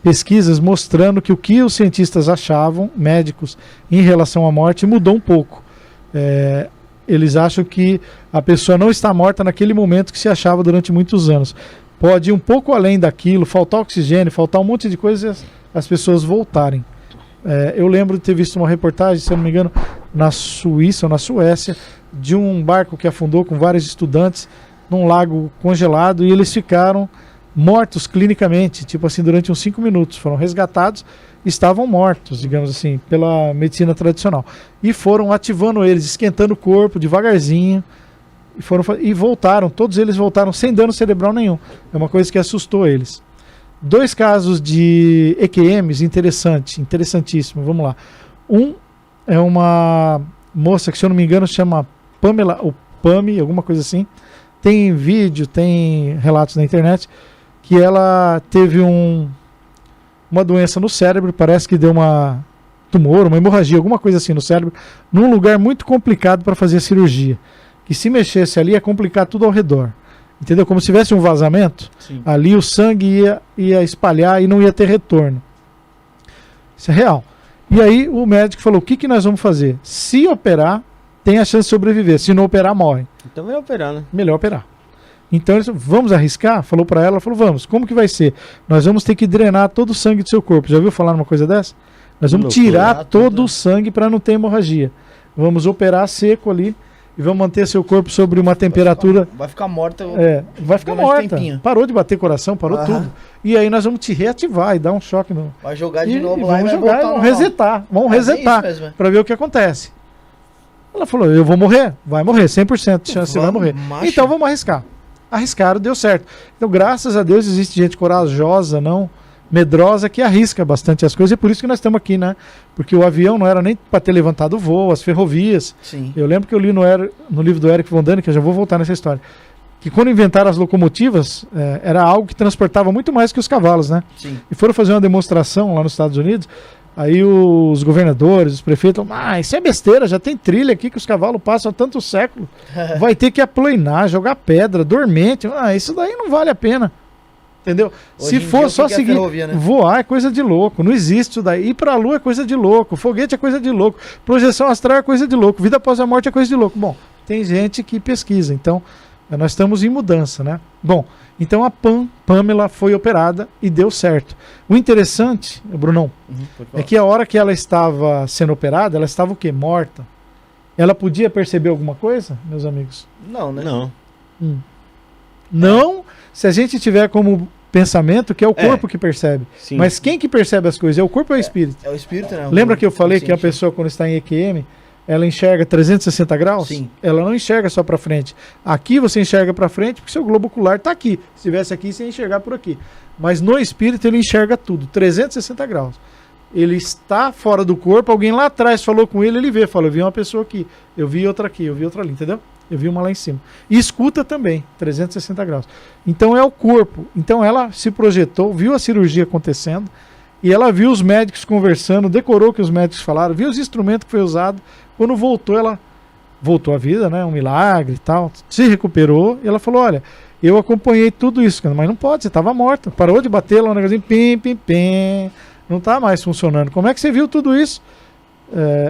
pesquisas mostrando que o que os cientistas achavam, médicos, em relação à morte, mudou um pouco. Eles acham que a pessoa não está morta naquele momento que se achava durante muitos anos. Pode ir um pouco além daquilo, faltar oxigênio, faltar um monte de coisas, as pessoas voltarem. Eu lembro de ter visto uma reportagem, se eu não me engano, na Suíça ou na Suécia, de um barco que afundou com vários estudantes num lago congelado e eles ficaram mortos clinicamente, tipo assim, durante uns 5 minutos. Foram resgatados, estavam mortos, digamos assim, pela medicina tradicional. E foram ativando eles, esquentando o corpo devagarzinho, e voltaram, todos eles voltaram sem dano cerebral nenhum. É uma coisa que assustou eles. 2 casos de EQMs interessantíssimo, vamos lá. Um é uma moça que, se eu não me engano, chama Pamela, ou Pami, alguma coisa assim. Tem vídeo, tem relatos na internet, que ela teve uma doença no cérebro, parece que deu uma tumor, uma hemorragia, alguma coisa assim no cérebro, num lugar muito complicado para fazer a cirurgia. Que se mexesse ali ia complicar tudo ao redor. Entendeu? Como se tivesse um vazamento, sim, ali o sangue ia espalhar e não ia ter retorno. Isso é real. E aí o médico falou, o que nós vamos fazer? Se operar, tem a chance de sobreviver. Se não operar, morre. Então melhor operar, né? Melhor operar. Então eles vamos arriscar? Falou para ela, falou, vamos. Como que vai ser? Nós vamos ter que drenar todo o sangue do seu corpo. Já ouviu falar numa coisa dessa? Nós vamos tirar todo o sangue para não ter hemorragia. Vamos operar seco ali e vamos manter seu corpo sobre uma temperatura... Vai ficar morta. Vai ficar morta. Parou de bater coração, parou tudo. E aí nós vamos te reativar e dar um choque no... Vai jogar de novo lá e vamos resetar. Vamos resetar para ver o que acontece. Ela falou, eu vou morrer? Vai morrer, 100% de chance, você vai morrer. Então vamos arriscar. Arriscaram, deu certo. Então, graças a Deus, existe gente corajosa, não medrosa, que arrisca bastante as coisas. E é por isso que nós estamos aqui, né? Porque o avião não era nem para ter levantado o voo, as ferrovias. Sim. Eu lembro que eu li no livro do Eric von Däniken, que eu já vou voltar nessa história, que quando inventaram as locomotivas, era algo que transportava muito mais que os cavalos, né? Sim. E foram fazer uma demonstração lá nos Estados Unidos. Aí os governadores, os prefeitos, isso é besteira, já tem trilha aqui que os cavalos passam há tanto século. Vai ter que aplanar, jogar pedra, dormente. Isso daí não vale a pena. Entendeu? Hoje se for só seguir, ferrovia, né? Voar é coisa de louco, não existe isso daí. Ir pra lua é coisa de louco, foguete é coisa de louco, projeção astral é coisa de louco, vida após a morte é coisa de louco. Bom, tem gente que pesquisa, então nós estamos em mudança, né? Bom, então a Pamela foi operada e deu certo. O interessante, Brunão, é que a hora que ela estava sendo operada, ela estava o quê? Morta. Ela podia perceber alguma coisa, meus amigos? Não, né? Não. Não, se a gente tiver como pensamento que é o corpo que percebe. Sim. Mas quem que percebe as coisas? É o corpo ou é o espírito? É o espírito, né? Lembra que eu falei que a pessoa, quando está em EQM, ela enxerga 360 graus? Sim. Ela não enxerga só para frente. Aqui você enxerga para frente porque seu globo ocular está aqui. Se estivesse aqui, você ia enxergar por aqui. Mas no espírito ele enxerga tudo, 360 graus. Ele está fora do corpo, alguém lá atrás falou com ele, ele vê, fala, eu vi uma pessoa aqui, eu vi outra aqui, eu vi outra ali, entendeu? Eu vi uma lá em cima. E escuta também, 360 graus. Então é o corpo. Então ela se projetou, viu a cirurgia acontecendo, e ela viu os médicos conversando, decorou o que os médicos falaram, viu os instrumentos que foi usado. Quando voltou, ela voltou à vida, né? Um milagre e tal. Se recuperou e ela falou, olha, eu acompanhei tudo isso, mas não pode, você estava morta. Parou de bater lá um negocinho, pim, pim, pim. Não está mais funcionando. Como é que você viu tudo isso?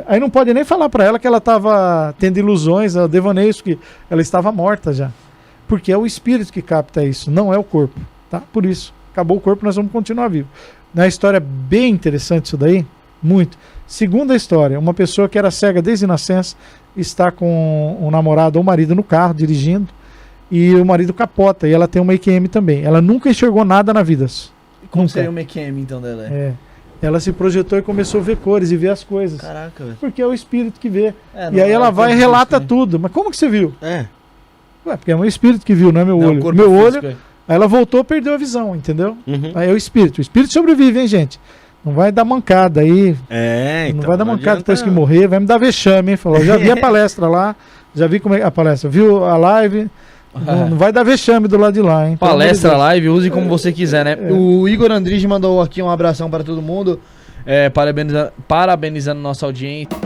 Aí não pode nem falar para ela que ela estava tendo ilusões, devaneios, que ela estava morta já. Porque é o espírito que capta isso, não é o corpo. Tá? Por isso, acabou o corpo, nós vamos continuar vivo. Na história bem interessante isso daí, muito. Segunda história, uma pessoa que era cega desde nascença, está com um namorado ou marido no carro, dirigindo, e o marido capota, e ela tem uma EQM também. Ela nunca enxergou nada na vida. Como seria uma EQM, então, dela? Ela se projetou e começou a ver cores e ver as coisas. Caraca, velho. Porque é o espírito que vê. E aí ela vai e relata tudo. Mas como que você viu? Ué, porque é um espírito que viu, não é meu olho. Meu olho, aí ela voltou, perdeu a visão, entendeu? Aí é o espírito. O espírito sobrevive, hein, gente? Não vai dar mancada aí. Então, não vai dar mancada depois que morrer. Vai me dar vexame, hein? Falou, já vi a palestra lá. Já vi como é a palestra. Viu a live? Não vai dar vexame do lado de lá, hein? Palestra, live, use como você quiser, né? O Igor Andrige mandou aqui um abração para todo mundo, parabenizando nossa audiência.